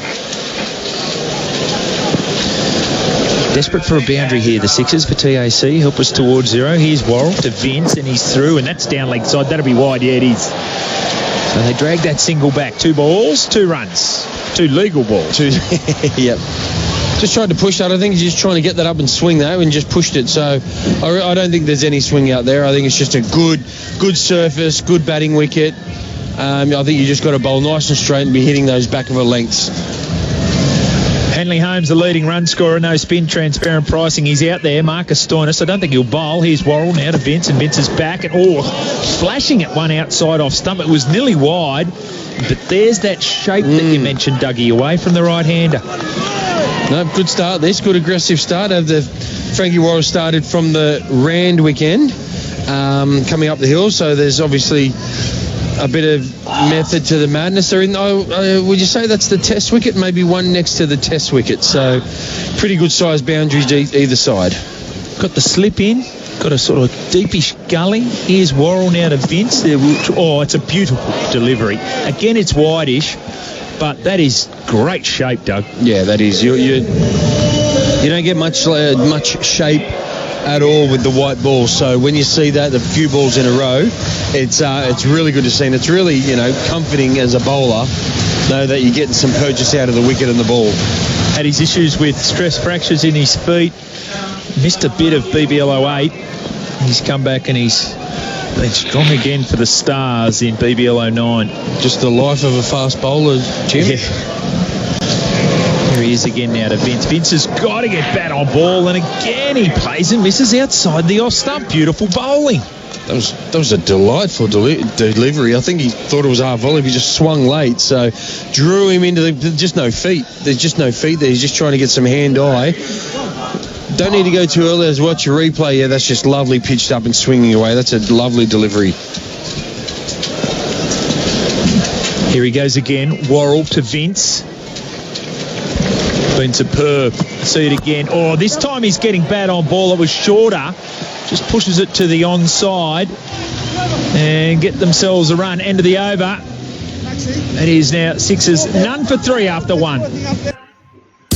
Desperate for a boundary here, the Sixers for TAC. Help us towards 0. Here's Worrell to Vince, and he's through, and that's down leg side. That'll be wide. Yeah, it is. So they drag that single back. 2 balls, 2 runs. 2 legal balls. Yep. Just tried to push that. I think he's just trying to get that up and swing that, and just pushed it. So I don't think there's any swing out there. I think it's just a good surface, good batting wicket. I think you just got to bowl nice and straight and be hitting those back of a lengths. Henley Holmes, the leading run scorer, no spin, transparent pricing. He's out there. Marcus Stoinis, I don't think he'll bowl. Here's Worrell now to Vince, and Vince is back. And flashing at one outside off stump. It was nearly wide, but there's that shape that you mentioned, Dougie, away from the right-hander. No, good start. This good aggressive start. Frankie Worrell started from the Rand weekend, coming up the hill. So there's obviously a bit of method to the madness. Would you say that's the test wicket? Maybe one next to the test wicket. So pretty good sized boundaries either side. Got the slip in. Got a sort of deepish gully. Here's Worrell now to Vince. It's a beautiful delivery. Again, it's wide-ish. But that is great shape, Doug. Yeah, that is. You don't get much shape at all with the white ball. So when you see that, the few balls in a row, it's really good to see. And it's really, you know, comforting as a bowler, know that you're getting some purchase out of the wicket and the ball. Had his issues with stress fractures in his feet. Missed a bit of BBLO 8. He's come back and he's been strong again for the Stars in BBLO 9. Just the life of a fast bowler, Jim. Yeah. Here he is again now to Vince. Vince has got to get bat on ball, and again he plays and misses outside the off stump. Beautiful bowling. That was a delightful delivery. I think he thought it was half volley. He just swung late, so drew him into just no feet. There's just no feet there. He's just trying to get some hand-eye. Don't need to go too early. As watch your replay. Yeah, that's just lovely pitched up and swinging away. That's a lovely delivery. Here he goes again. Worrell to Vince. Been superb. See it again. Oh, this time he's getting bat on ball. It was shorter. Just pushes it to the onside and get themselves a run. End of the over. It is now Sixers. None for 3 after 1.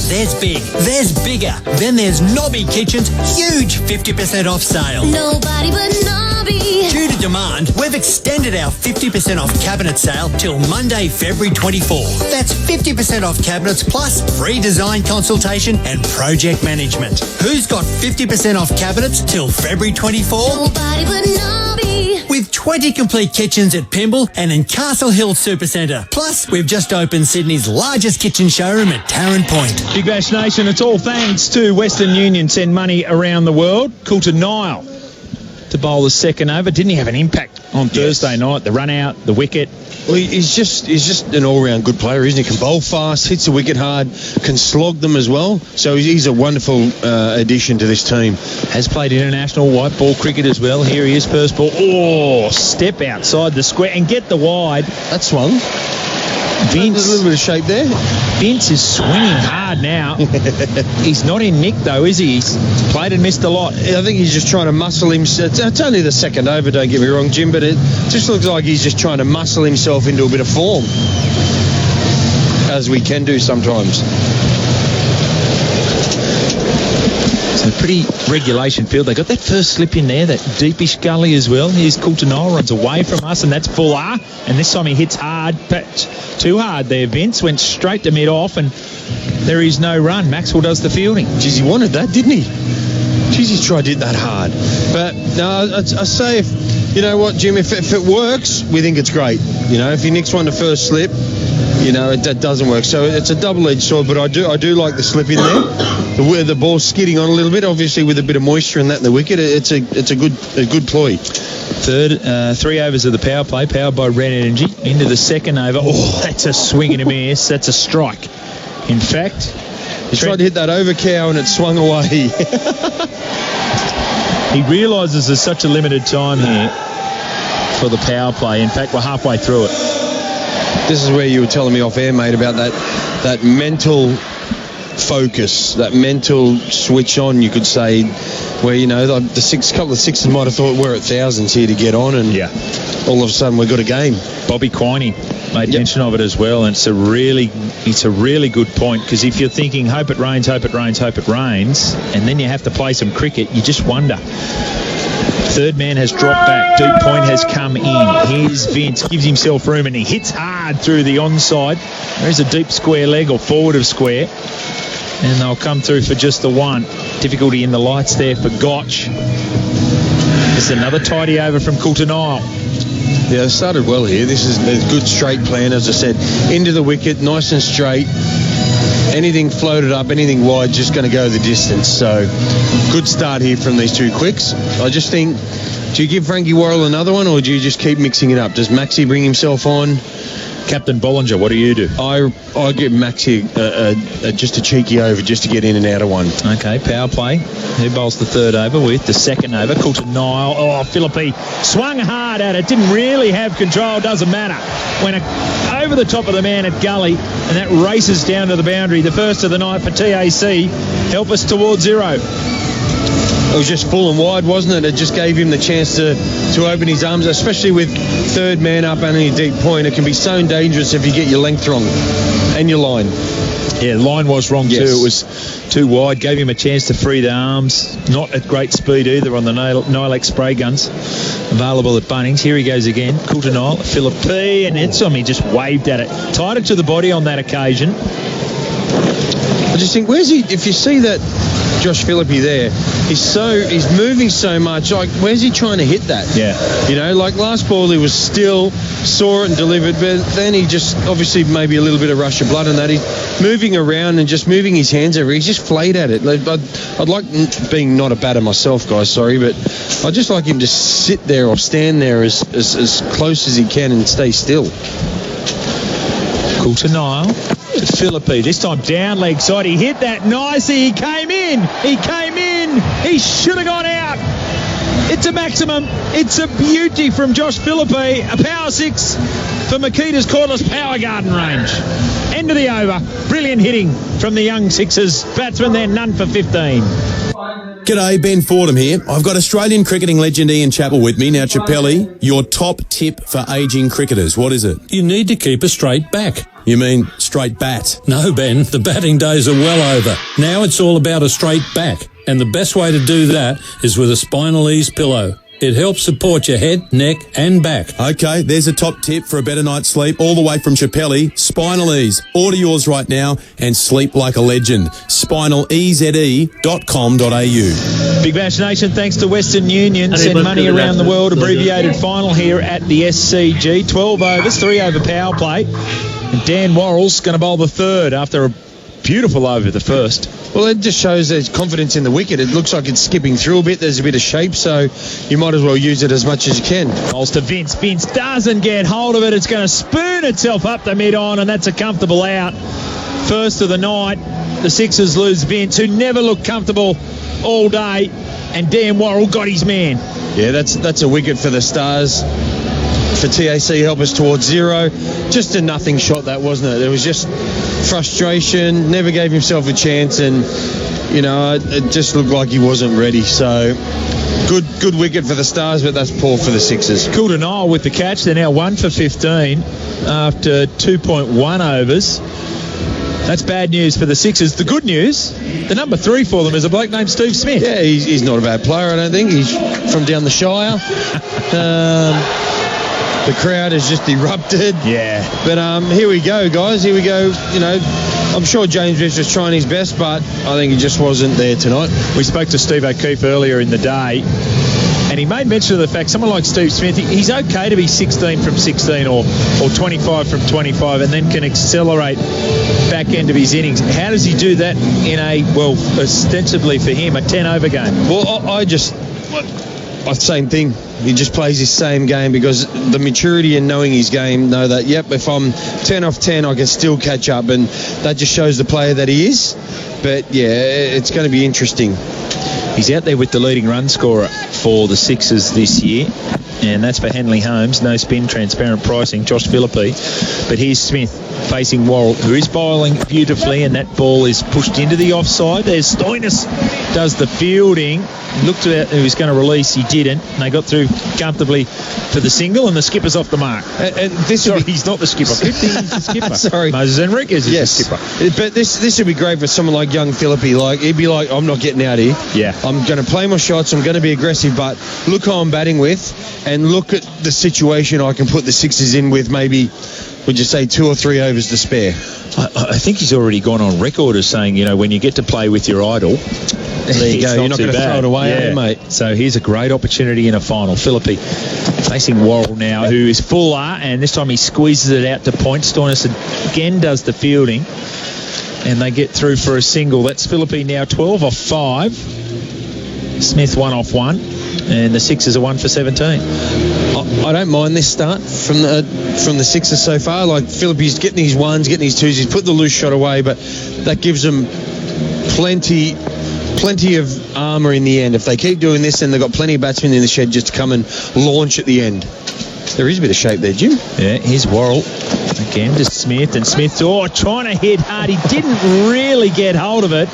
There's big, there's bigger, then there's Nobby Kitchen's huge 50% off sale. Nobody but Nobby. Due to demand, we've extended our 50% off cabinet sale till Monday, February 24. That's 50% off cabinets plus free design consultation and project management. Who's got 50% off cabinets till February 24? Nobody but Nobby. With 20 complete kitchens at Pymble and in Castle Hill Supercentre. Plus, we've just opened Sydney's largest kitchen showroom at Tarrant Point. Big Bash Nation, it's all thanks to Western Union. Send money around the world. Coulter Nile to bowl the second over. Didn't he have an impact on Thursday night? The run out, the wicket. Well, he's just an all-round good player, isn't he? Can bowl fast, hits the wicket hard, can slog them as well. So he's a wonderful addition to this team. Has played international white ball cricket as well. Here he is, first ball. Oh, step outside the square and get the wide. That swung. Vince, there's a little bit of shape there. Vince is swinging hard now. He's not in nick though, is he? He's played and missed a lot. I think he's just trying to muscle himself. It's only the second over, don't get me wrong, Jim, but it just looks like he's just trying to muscle himself into a bit of form, as we can do sometimes. So pretty regulation field. They got that first slip in there, that deepish gully as well. Here's Coulter Nile, runs away from us, and that's Fuller. And this time he hits hard, too hard there. Vince went straight to mid-off, and there is no run. Maxwell does the fielding. Jeez, he wanted that, didn't he? Jeez, he tried to hit that hard. But no, I say, if you know what, Jim, if it works, we think it's great. You know, if he nicks one to first slip, you know, that doesn't work. So it's a double-edged sword, but I do like the slip in there. Where the ball's skidding on a little bit, obviously with a bit of moisture in that in the wicket, it's a good ploy. Third, 3 overs of the power play, powered by Red Energy. Into the second over. Oh, that's a swing and a miss. That's a strike. In fact, he tried to hit that over cow and it swung away. He realises there's such a limited time here for the power play. In fact, we're halfway through it. This is where you were telling me off air, mate, about that mental focus, that mental switch on, you could say, where, you know, the couple of sixes might have thought we're at thousands here to get on, and all of a sudden we've got a game. Bobby Quiney made mention of it as well, and it's a really good point, because if you're thinking hope it rains, hope it rains, hope it rains, and then you have to play some cricket, you just wonder. Third man has dropped back. Deep point has come in. Here's Vince. Gives himself room and he hits hard through the onside. There's a deep square leg or forward of square. And they'll come through for just the one. Difficulty in the lights there for Gotch. This is another tidy over from Coulter Nile. Yeah, they started well here. This is a good straight plan, as I said. Into the wicket, nice and straight. Anything floated up, anything wide, just going to go the distance. So, good start here from these two quicks. I just think, do you give Frankie Worrell another one, or do you just keep mixing it up? Does Maxie bring himself on? Captain Bollinger, what do you do? I give Maxie just a cheeky over just to get in and out of one. Okay, power play. Who bowls the third over with the second over? Coulter Nile. Oh, Philippi swung hard at it. Didn't really have control. Doesn't matter. Went over the top of the man at gully, and that races down to the boundary. The first of the night for TAC. Help us towards zero. It was just full and wide, wasn't it? It just gave him the chance to open his arms, especially with third man up and a deep point. It can be so dangerous if you get your length wrong and your line. Yeah, the line was wrong Yes. too. It was too wide. Gave him a chance to free the arms. Not at great speed either on the Nilex spray guns. Available at Bunnings. Here he goes again. Cool to Nile. Philip P. And Edsom, he just waved at it. Tied it to the body on that occasion. I just think, where's he? If you see that Josh Philippi there, he's moving so much. Like, where's he trying to hit that? Yeah. You know, like last ball he was still, saw it and delivered, but then he just, obviously maybe a little bit of rush of blood in that. He's moving around and just moving his hands over. He's just flayed at it. I'd like, being not a batter myself, guys, sorry, but I'd just like him to sit there or stand there as close as he can and stay still. Cool to Nile. To Philippi. This time down leg side. He hit that nicely. He came in. He should have gone out. It's a maximum. It's a beauty from Josh Philippi. A power 6 for Makita's cordless power garden range. End of the over. Brilliant hitting from the young Sixers. Batsman there, none for 15. G'day, Ben Fordham here. I've got Australian cricketing legend Ian Chappell with me. Now, Chappelli, your top tip for ageing cricketers, what is it? You need to keep a straight back. You mean straight bat? No, Ben, the batting days are well over. Now it's all about a straight back. And the best way to do that is with a Spinal Ease pillow. It helps support your head, neck and back. Okay, there's a top tip for a better night's sleep all the way from Chappelli. Spinal Ease. Order yours right now and sleep like a legend. SpinalEase.com.au. Big Bash Nation, thanks to Western Union. Send money around the world. Abbreviated final here at the SCG. 12 overs, 3 over power play. And Dan Worrell's going to bowl the third after a beautiful over the first. Well, it just shows there's confidence in the wicket. It looks like it's skipping through a bit. There's a bit of shape, so you might as well use it as much as you can. Bowls to Vince. Vince doesn't get hold of it. It's going to spoon itself up the mid-on, and that's a comfortable out. First of the night, the Sixers lose Vince, who never looked comfortable all day, and Dan Worrell got his man. Yeah, that's a wicket for the Stars. For TAC, help us towards 0. Just a nothing shot, that, wasn't it? It was just frustration, never gave himself a chance, and, you know, it just looked like he wasn't ready. So, good wicket for the Stars, but that's poor for the Sixers. Cool to Nile with the catch. They're now 1 for 15 after 2.1 overs. That's bad news for the Sixers. The good news, the number 3 for them is a bloke named Steve Smith. Yeah, he's not a bad player, I don't think. He's from down the Shire. The crowd has just erupted. Yeah. But here we go, guys. Here we go. You know, I'm sure James was just trying his best, but I think he just wasn't there tonight. We spoke to Steve O'Keefe earlier in the day, and he made mention of the fact someone like Steve Smith, he's okay to be 16 from 16 or 25 from 25 and then can accelerate back end of his innings. How does he do that in ostensibly for him, a 10-over game? Well, same thing. He just plays his same game because the maturity and knowing his game, know that, yep, if I'm 10 off 10, I can still catch up, and that just shows the player that he is. But, yeah, it's going to be interesting. He's out there with the leading run scorer for the Sixers this year, and that's for Henley Holmes. No spin, transparent pricing, Josh Philippi. But here's Smith facing Worrell, who is bowling beautifully, and that ball is pushed into the offside. There's Stoinis, does the fielding. Looked at who was going to release, he didn't. And they got through comfortably for the single, and the skipper's off the mark. And this he's not the skipper. He's the skipper. Sorry. Moses Enriquez is the skipper. But this would be great for someone like young Philippi. Like, he'd be like, I'm not getting out here. Yeah. I'm going to play my shots. I'm going to be aggressive, but look who I'm batting with, and look at the situation I can put the Sixers in with maybe, would you say, 2 or 3 overs to spare. I think he's already gone on record as saying, you know, when you get to play with your idol, there you go. You're not going to throw it away, are you, mate? So here's a great opportunity in a final. Philippi facing Worrell now, who is fuller, and this time he squeezes it out to point. Stoinis again does the fielding, and they get through for a single. That's Philippi now 12 off 5. Smith 1 off 1, and the Sixers are 1 for 17. I don't mind this start from the Sixers so far. Like, Philippi's getting his 1s, getting his 2s. He's put the loose shot away, but that gives them plenty of armour in the end. If they keep doing this, then they've got plenty of batsmen in the shed just to come and launch at the end. There is a bit of shape there, Jim. Yeah, here's Worrell. Again to Smith, and Smith, trying to hit hard. He didn't really get hold of it,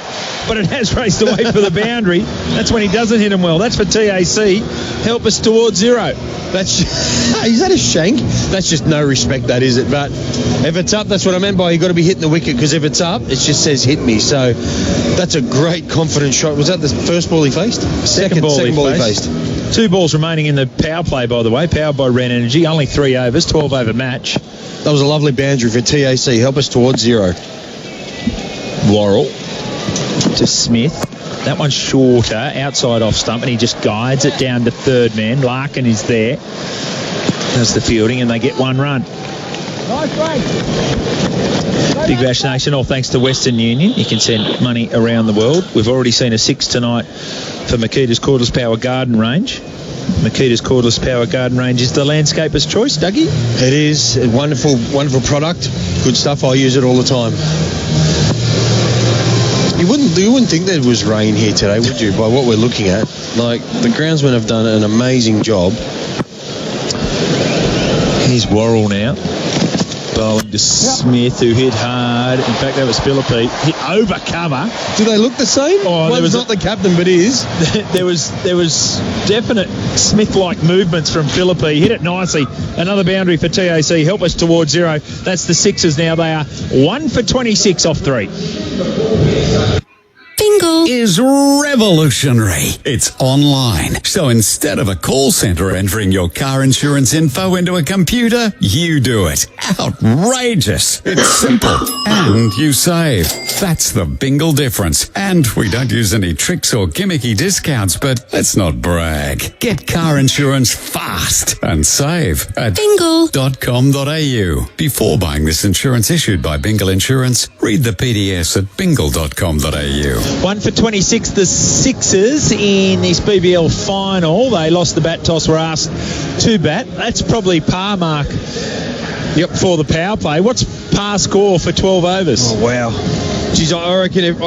but it has raced away for the boundary. That's when he doesn't hit him well. That's for TAC. Help us towards 0. Is that a shank? That's just no respect, that, is it? But if it's up, that's what I meant by you got to be hitting the wicket, because if it's up, it just says hit me. So that's a great confident shot. Was that the first ball he faced? Second ball he faced. 2 balls remaining in the power play, by the way, powered by Ren Energy. Only 3 overs, 12 over match. That was a lovely boundary for TAC. Help us towards 0. Worrell to Smith. That one's shorter, outside off stump, and he just guides it down to third man. Larkin is there. Does the fielding, and they get 1 run. Big Bash Nation, all thanks to Western Union. You can send money around the world. We've already seen a 6 tonight for Makita's Cordless Power Garden Range. Makita's Cordless Power Garden Range is the landscaper's choice, Dougie. It is a wonderful, wonderful product. Good stuff. I use it all the time. You wouldn't think there was rain here today, would you, by what we're looking at? Like, the groundsmen have done an amazing job. Here's Worrell now. Bowling to Smith, who hit hard. In fact, that was Philippe. Hit over cover. Do they look the same? Oh, One's not the captain, but is. there was definite Smith-like movements from Philippe. Hit it nicely. Another boundary for TAC. Help us towards 0. That's the Sixers now. They are 1 for 26 off 3. Bingo is revolutionary. It's online. So instead of a call centre entering your car insurance info into a computer, you do it. Outrageous. It's simple. And you save. That's the Bingle difference. And we don't use any tricks or gimmicky discounts, but let's not brag. Get car insurance fast and save at bingle.com.au. Before buying this insurance issued by Bingle Insurance, read the PDS at bingle.com.au. 1 for 26, the Sixers in this BBL final. They lost the bat toss, were asked to bat. That's probably par mark for the power play. What's par score for 12 overs? Oh, wow. Geez, I reckon if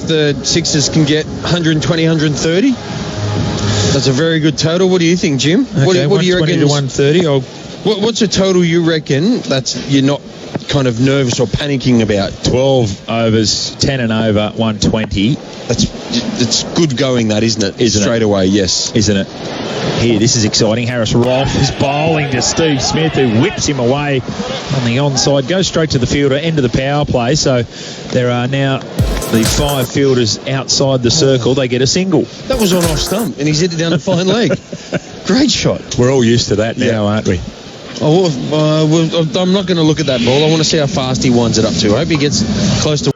the Sixers can get 120, 130, that's a very good total. What do you think, Jim? Okay, what do you reckon? 120 to 130. What's a total you reckon you're not kind of nervous or panicking about? 12 overs, 10 and over, 120. It's good going, that, isn't it? Straight away, yes. Isn't it? Here, this is exciting. Harris Rolfe is bowling to Steve Smith, who whips him away on the onside. Goes straight to the fielder, end of the power play. So there are now the 5 fielders outside the circle. They get a single. That was on off stump, and he's hit it down the fine leg. Great shot. We're all used to that now, aren't we? I'm not going to look at that ball. I want to see how fast he winds it up to. I hope he gets close to...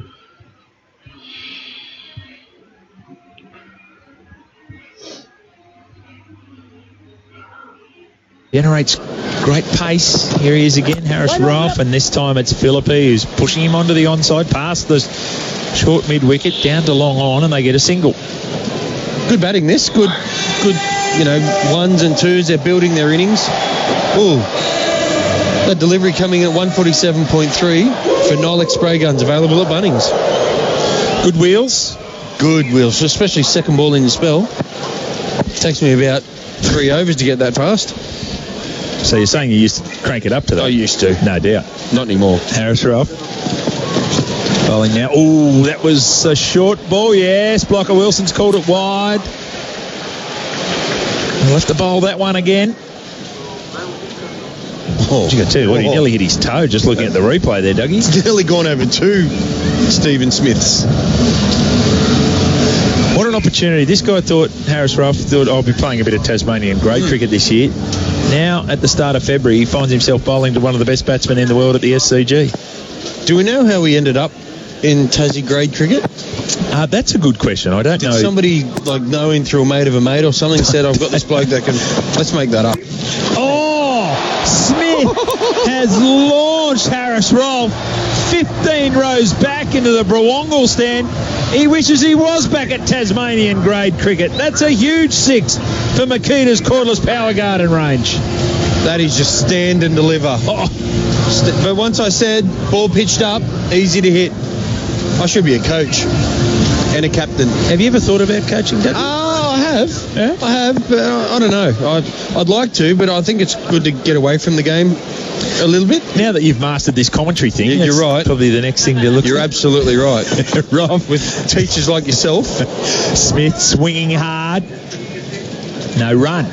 Generates great pace. Here he is again, Harris Rolfe, and this time it's Philippe who's pushing him onto the onside, past the short mid-wicket, down to long on, and they get a single. Good batting this. Good, ones and twos. They're building their innings. Ooh. That delivery coming at 147.3 for Nilex spray guns, available at Bunnings. Good wheels. Good wheels, especially second ball in the spell. Takes me about 3 overs to get that fast. So you're saying you used to crank it up to that? I used to. No doubt. Not anymore. Harris Rolfe. Bowling now. Ooh, that was a short ball. Yes, Blocker Wilson's called it wide. We'll have to bowl that one again. Oh, you got to tell you what, he nearly hit his toe just looking at the replay there, Dougie. He's nearly gone over 2 Stephen Smiths. What an opportunity. This guy Harris Rolfe thought, I'll be playing a bit of Tasmanian grade cricket this year. Now, at the start of February, he finds himself bowling to one of the best batsmen in the world at the SCG. Do we know how he ended up in Tassie grade cricket? That's a good question. I don't know. Did somebody know him through a mate of a mate or something, said, I've got this bloke that can... Let's make that up. Oh, Smith has launched Harris Rolfe 15 rows back into the Brawongle stand. He wishes he was back at Tasmanian grade cricket. That's a huge 6 for Makita's Cordless Power Garden Range. That is just stand and deliver. But once I said, ball pitched up, easy to hit. I should be a coach. and a captain. Have you ever thought about coaching, Doug? I have. Yeah? I have. But I don't know. I'd like to, but I think it's good to get away from the game a little bit. Now that you've mastered this commentary thing, You're that's right. Probably the next thing to look You're at. absolutely right. Rob. With teachers like yourself. Smith swinging hard. No run.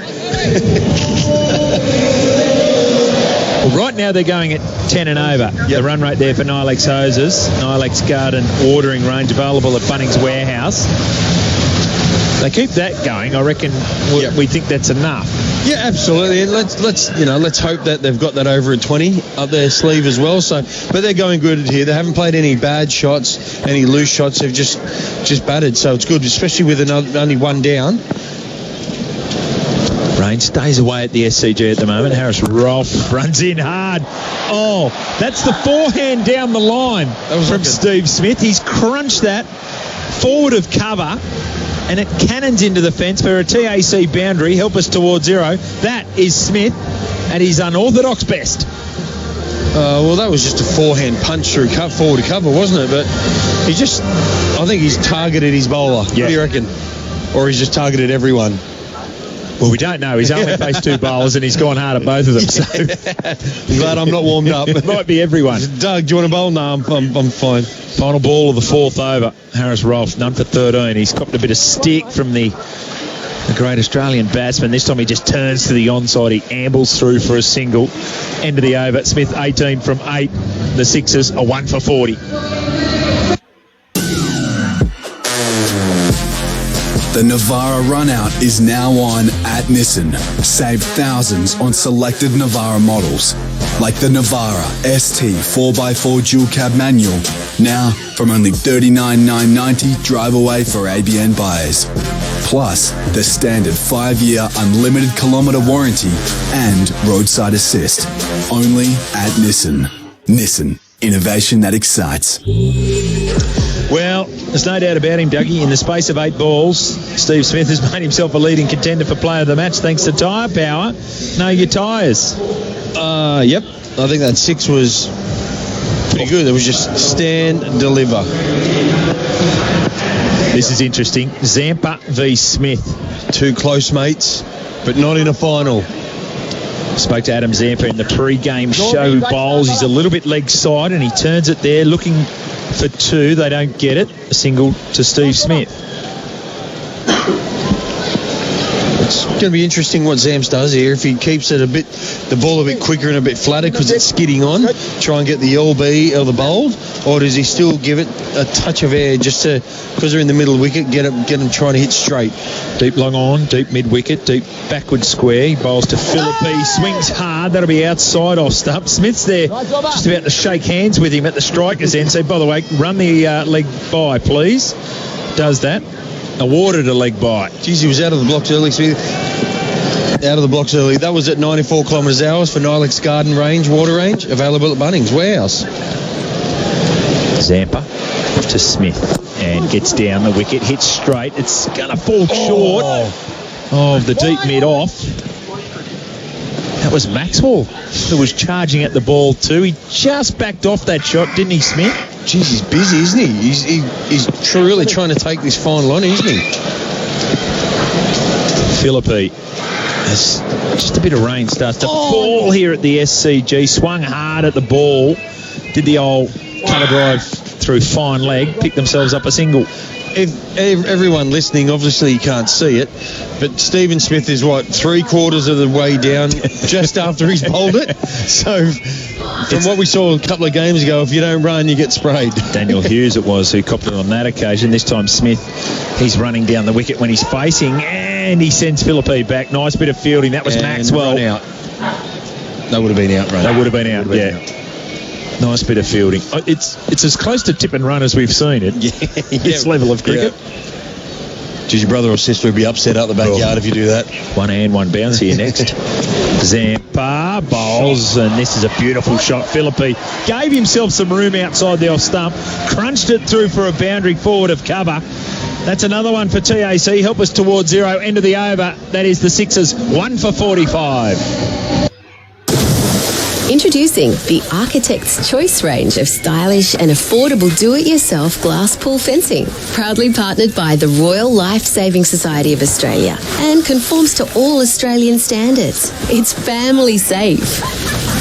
Well, right now they're going at 10 and over. The run rate there for Nilex Hoses. Nilex Garden watering range available at Bunnings Warehouse. They keep that going. I reckon we think that's enough. Yeah, absolutely. And let's hope that they've got that over at 20 up their sleeve as well. So, but they're going good here. They haven't played any bad shots, any loose shots. They've just batted. So it's good, especially with only one down. Rain stays away at the SCG at the moment. Harris Rolfe runs in hard. Oh, that's the forehand down the line from Steve Smith. He's crunched that forward of cover, and it cannons into the fence for a TAC boundary. Help us towards zero. That is Smith at his unorthodox best. Well, that was just a forehand punch through forward to cover, wasn't it? But I think he's targeted his bowler. Yeah. What do you reckon? Or he's just targeted everyone? Well, we don't know. He's only faced two bowlers and he's gone hard at both of them. So glad I'm not warmed up. It might be everyone. Doug, do you want to bowl? No, I'm fine. Final ball of the fourth over. Harris Rolfe, none for 13. He's copped a bit of stick from the great Australian batsman. This time he just turns to the onside. He ambles through for a single. End of the over. Smith 18 from 8. The Sixers are 1 for 40. The Navara run-out is now on at Nissan. Save thousands on selected Navara models, like the Navara ST 4x4 dual cab manual, now from only $39,990 drive away for ABN buyers. Plus, the standard 5-year unlimited kilometre warranty and roadside assist. Only at Nissan. Nissan. Innovation that excites. Well, there's no doubt about him, Dougie. In the space of 8 balls, Steve Smith has made himself a leading contender for player of the match thanks to tyre power. Know your tyres. Yep. I think that 6 was pretty good. It was just stand, deliver. This is interesting. Zampa v Smith. 2 close mates, but not in a final. Spoke to Adam Zampa in the pre-game show who bowls. He's a little bit leg side and he turns it there looking for 2. They don't get it. A single to Steve Smith. It's going to be interesting what Zams does here. If he keeps it the ball a bit quicker and a bit flatter because it's skidding on, try and get the LB or the bowled, or does he still give it a touch of air just to, because they're in the middle of the wicket, get him trying to hit straight? Deep long on, deep mid-wicket, deep backward square. He bowls to Philippi, swings hard. That'll be outside off stump. Smith's there just about to shake hands with him at the striker's end. So, by the way, run the leg by, please. Does that. Awarded a leg by. Geez, he was out of the blocks early, Smith. Out of the blocks early. That was at 94 kilometres an hour for Nilex Garden range, water range, available at Bunnings Warehouse. Zampa to Smith and gets down the wicket, hits straight. It's going to fall short of the deep mid off. That was Maxwell who was charging at the ball too. He just backed off that shot, didn't he, Smith? Jeez, he's busy, isn't he? He's really trying to take this final on, isn't he? Philippi. As just a bit of rain starts to fall here at the SCG. Swung hard at the ball. Did the old cover drive through fine leg. Picked themselves up a single. Everyone listening, obviously you can't see it, but Stephen Smith is, 3/4 of the way down just after he's bowled it. So from what we saw a couple of games ago, if you don't run, you get sprayed. Daniel Hughes it was who copped it on that occasion. This time Smith, he's running down the wicket when he's facing, and he sends Philippi back. Nice bit of fielding. That was Maxwell. Run out. That would have been out, right? That would have been out, yeah. Nice bit of fielding. It's as close to tip and run as we've seen it. This level of cricket. Does your brother or sister would be upset out the backyard if you do that? One hand, one bounce here next. Zampa bowls, and this is a beautiful shot. Philippi gave himself some room outside the off stump, crunched it through for a boundary forward of cover. That's another one for TAC. Help us towards zero. End of the over. That is the Sixers 1 for 45. Introducing the Architect's Choice range of stylish and affordable do-it-yourself glass pool fencing. Proudly partnered by the Royal Life Saving Society of Australia and conforms to all Australian standards. It's family safe.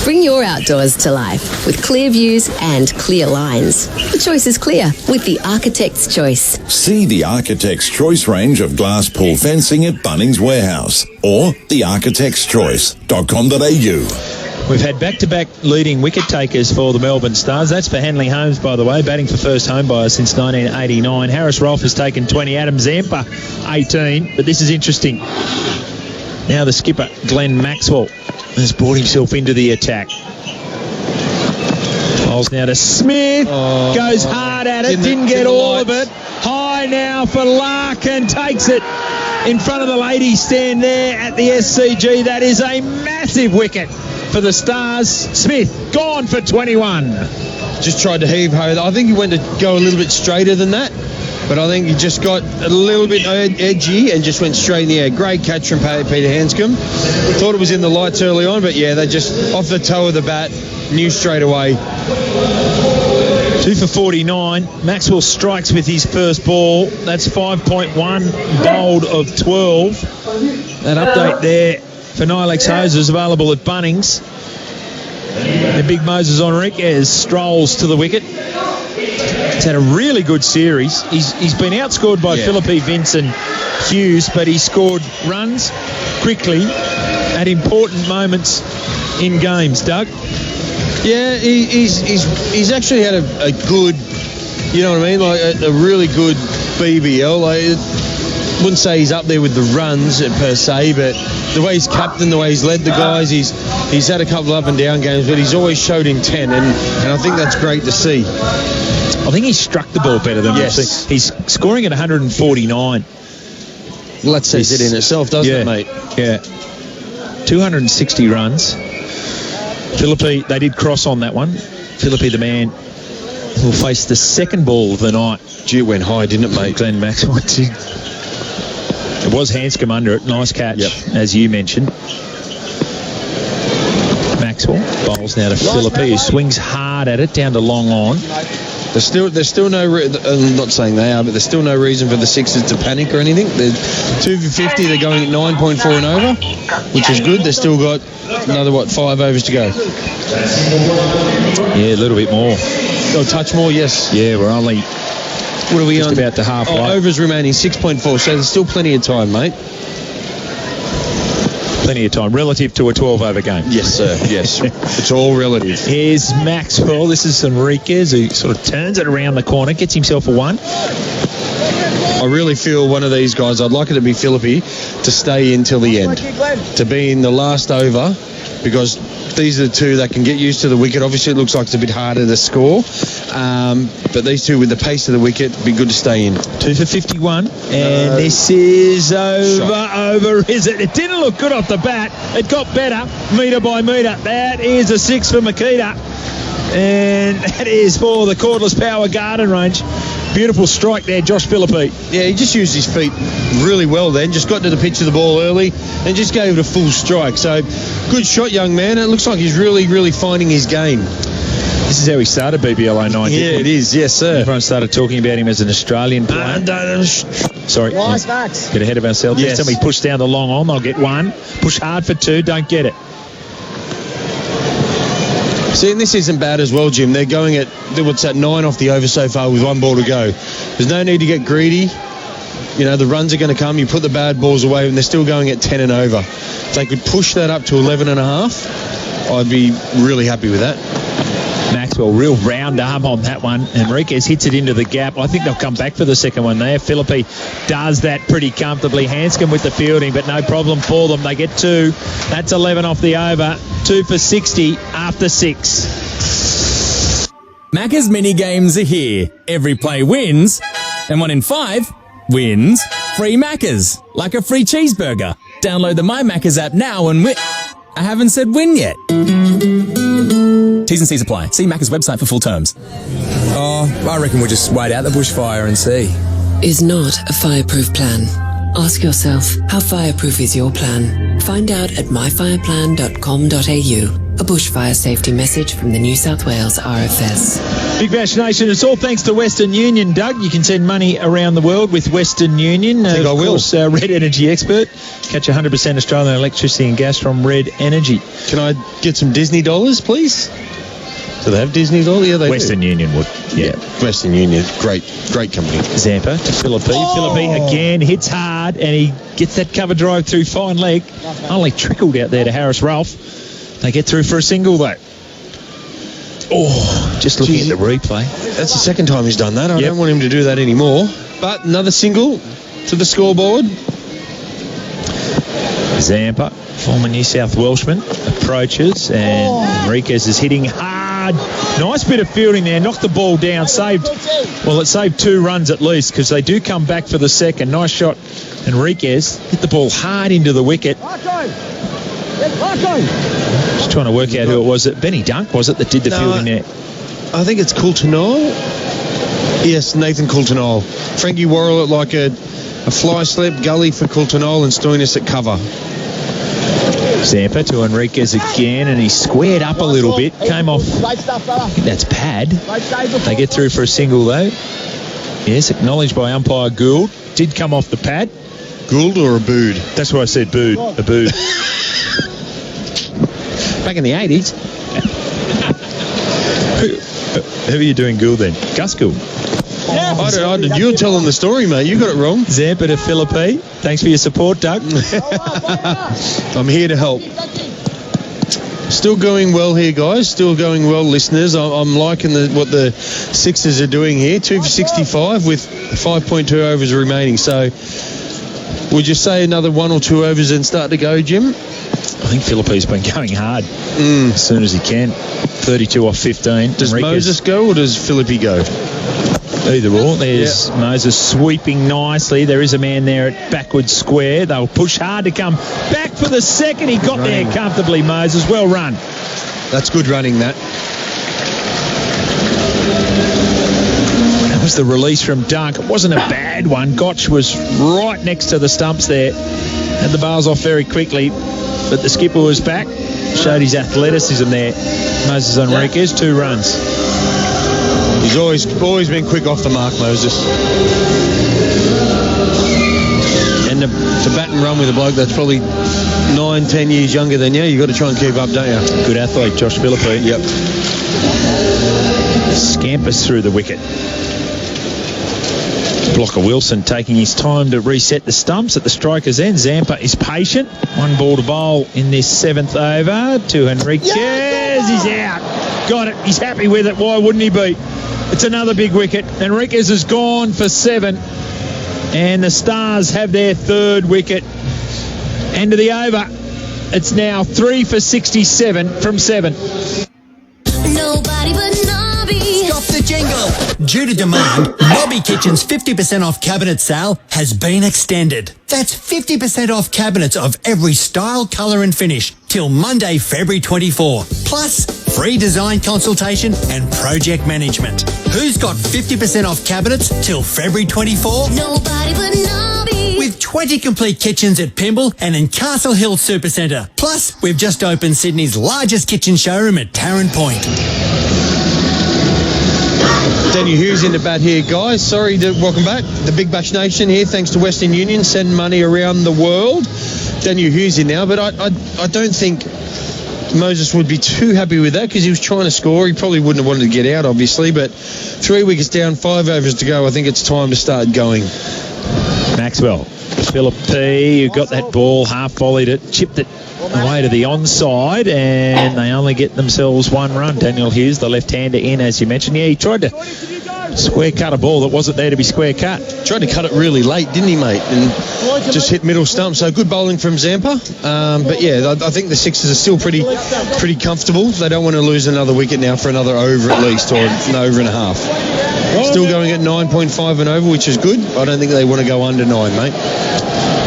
Bring your outdoors to life with clear views and clear lines. The choice is clear with the Architect's Choice. See the Architect's Choice range of glass pool fencing at Bunnings Warehouse or thearchitectschoice.com.au. We've had back-to-back leading wicket takers for the Melbourne Stars. That's for Hanley Holmes, by the way, batting for first home buyer since 1989. Harris Rolfe has taken 20, Adam Zampa 18. But this is interesting. Now the skipper, Glenn Maxwell, has brought himself into the attack. Bowls now to Smith. Goes hard at it. Didn't get all of it. High now for Larkin. Takes it in front of the ladies' stand there at the SCG. That is a massive wicket for the Stars. Smith gone for 21. Just tried to heave ho. I think he went to go a little bit straighter than that, but I think he just got a little bit edgy and just went straight in the air. Great catch from Peter Hanscom. Thought it was in the lights early on, but yeah, they just off the toe of the bat, knew straight away. 2 for 49. Maxwell strikes with his first ball. That's 5.1 bowled of 12. That update there for Nilex Hose is available at Bunnings. The big Moses Enriquez strolls to the wicket. He's had a really good series. He's been outscored by Philippe Vincent Hughes, but he scored runs quickly at important moments in games. Doug? Yeah, he's actually had a good, you know what I mean, like a really good BBL. I wouldn't say he's up there with the runs per se, but the way he's captained, the way he's led the guys, he's had a couple of up and down games, but he's always showed intent, and I think that's great to see. I think he struck the ball better than we've seen. He's scoring at 149. Well, that says it in itself, doesn't it, mate? Yeah. 260 runs. Philippe, they did cross on that one. Philippe, the man, will face the second ball of the night. Gee, it went high, didn't it, mate? Glenn Maxwell. It was Hanscom under it. Nice catch, as you mentioned. Maxwell bowls now to Philippe, who swings hard at it down to long on. There's still no. I'm not saying they are, but there's still no reason for the Sixers to panic or anything. They're 2 for 50. They're going at 9.4 and over, which is good. They've still got another 5 overs to go. Yeah, a little bit more. A touch more, yes. Yeah, we're only. What are we just on? About to halfway. Overs remaining 6.4. So there's still plenty of time, mate. Plenty of time relative to a 12-over game. Yes, sir. Yes. It's all relative. Here's Maxwell. This is Enriquez, who sort of turns it around the corner, gets himself a 1. I really feel one of these guys, I'd like it to be Philippe, to stay in till the end. To be in the last over, because these are the two that can get used to the wicket. Obviously, it looks like it's a bit harder to score. But these two, with the pace of the wicket, be good to stay in. 2 for 51. And this is over, is it? It didn't look good off the bat. It got better, metre by metre. That is a 6 for Makita. And that is for the Cordless Power Garden range. Beautiful strike there, Josh Philippe. Yeah, he just used his feet really well then. Just got to the pitch of the ball early and just gave it a full strike. So, good shot, young man. It looks like he's really, really finding his game. This is how he started BBL 09. Yeah, it is. Yes, sir. Everyone started talking about him as an Australian player. Sorry. Nice, Max. Get ahead of ourselves. Yes. Next time we push down the long on, they'll get 1. Push hard for 2, don't get it. See, and this isn't bad as well, Jim. They're going at, 9 off the over so far with 1 ball to go. There's no need to get greedy. You know, the runs are going to come. You put the bad balls away, and they're still going at 10 and over. If they could push that up to 11.5, I'd be really happy with that. Maxwell, real round arm on that one. Enriquez hits it into the gap. I think they'll come back for the second one there. Philippe does that pretty comfortably. Hanscom with the fielding, but no problem for them. They get 2. That's 11 off the over. 2 for 60 after 6. Macca's mini games are here. Every play wins, and 1 in 5 wins free Macca's, like a free cheeseburger. Download the My Macca's app now and win. I haven't said win yet. T's and C's apply. See Macca's website for full terms. Oh, I reckon we'll just wait out the bushfire and see. Is not a fireproof plan. Ask yourself, how fireproof is your plan? Find out at myfireplan.com.au. A bushfire safety message from the New South Wales RFS. Big Bash Nation, it's all thanks to Western Union, Doug. You can send money around the world with Western Union. I think I will. Of course, our Red Energy expert. Catch 100% Australian electricity and gas from Red Energy. Can I get some Disney dollars, please? Do they have Disney dollars? Yeah, they Western do. Union would. Yeah. Western Union, great company. Zampa to Philippi. Philippi again hits hard and he gets that cover drive through fine leg. Only trickled out there to Harris Ralph. They get through for a single though. Oh, just looking at the replay. That's the second time he's done that. I don't want him to do that anymore. But another single to the scoreboard. Zampa, former New South Welshman, approaches and Enriquez is hitting hard. Nice bit of fielding there. Knocked the ball down. It saved 2 runs at least because they do come back for the second. Nice shot. Enriquez hit the ball hard into the wicket. Just trying to work out who it was. Benny Dunk, was it, that did the fielding there? I think it's Coultonal. Yes, Nathan Coultonal. Frankie Worrell at like a fly slip, gully for Coultonal and Stoinis at cover. Zampa to Enriquez again, and he squared up a little bit. Came off. I think that's pad. They get through for a single though. Yes, acknowledged by umpire Gould. Did come off the pad. Gould or Abood? That's what I said, Bood. Abood. Back in the 80s. Who are you doing Gould then? Gus Gould. You're telling the story, mate. You got it wrong. Zampa to Philippi. Thanks for your support, Doug. I'm here to help. Still going well here, guys. Still going well, listeners. I'm liking what the Sixers are doing here. 2 for 65 with 5.2 overs remaining. So would you say another 1 or 2 overs and start to go, Jim? I think Philippi's been going hard as soon as he can. 32 off 15. Does Enriquez. Moses go or does Philippi go? Either or. There's Moses sweeping nicely. There is a man there at backward square. They'll push hard to come back for the second. He got there comfortably, Moses. Well run. That's good running, that. That was the release from Dunk. It wasn't a bad one. Gotch was right next to the stumps there. Had the bars off very quickly. But the skipper was back. Showed his athleticism there. Moses Enriquez, 2 runs. He's always been quick off the mark, Moses. And to bat and run with a bloke that's probably 9-10 years younger than you, you've got to try and keep up, don't you? Good athlete, Josh Philippi. Yep. Scampers through the wicket. Blocker Wilson taking his time to reset the stumps at the striker's end. Zampa is patient. 1 ball to bowl in this 7th over to Enriquez. He's out. Got it. He's happy with it. Why wouldn't he be? It's another big wicket. Enriquez has gone for 7. And the Stars have their 3rd wicket. End of the over. It's now 3 for 67 from 7. Nobody but Nobby. Stop the jingle. Due to demand, Nobby Kitchen's 50% off cabinet sale has been extended. That's 50% off cabinets of every style, colour and finish till Monday, February 24. Plus, free design consultation and project management. Who's got 50% off cabinets till February 24? Nobody but Nobby. With 20 complete kitchens at Pymble and in Castle Hill Supercentre. Plus, we've just opened Sydney's largest kitchen showroom at Tarrant Point. Daniel Hughes in the bat here, guys. Welcome back. The Big Bash Nation here, thanks to Western Union, send money around the world. Daniel Hughes in now, but I don't think Moses would be too happy with that because he was trying to score. He probably wouldn't have wanted to get out, obviously, but 3 wickets down, 5 overs to go. I think it's time to start going. Maxwell. Philippi, who got that ball, half volleyed it, chipped it away to the onside, and they only get themselves 1 run. Daniel Hughes, the left-hander, in, as you mentioned. Yeah, he tried to square cut a ball that wasn't there to be square cut. Tried to cut it really late, didn't he, mate? And just hit middle stump. So good bowling from Zampa. But yeah, I think the Sixers are still pretty comfortable. They don't want to lose another wicket now for another over at least, or an over and a half. Still going at 9.5 and over, which is good. I don't think they want to go under 9, mate.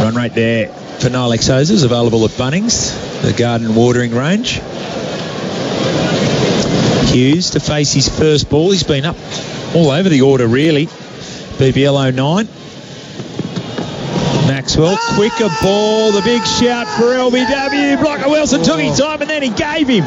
Run rate there for Nilex hoses, available at Bunnings, the garden watering range. Hughes to face his first ball. He's been up all over the order, really. BBL 09. Maxwell, quicker ball, the big shout for LBW. Blocker Wilson took his time and then he gave him.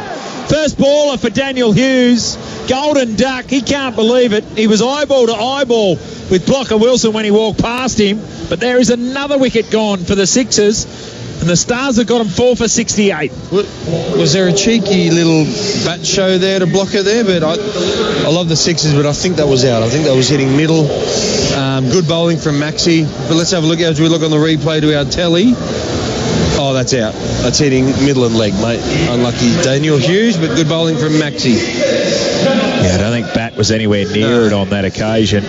First baller for Daniel Hughes. Golden Duck. He can't believe it. He was eyeball to eyeball with Blocker Wilson when he walked past him. But there is another wicket gone for the Sixers. And the Stars have got him 4 for 68. Was there a cheeky little bat show there to block it there? But I love the Sixers, but I think that was out. I think that was hitting middle. Good bowling from Maxi. But let's have a look as we look on the replay to our telly. Oh, that's out. That's hitting middle and leg, mate. Unlucky Daniel Hughes, but good bowling from Maxi. Yeah, I don't think Bat was anywhere near it on that occasion.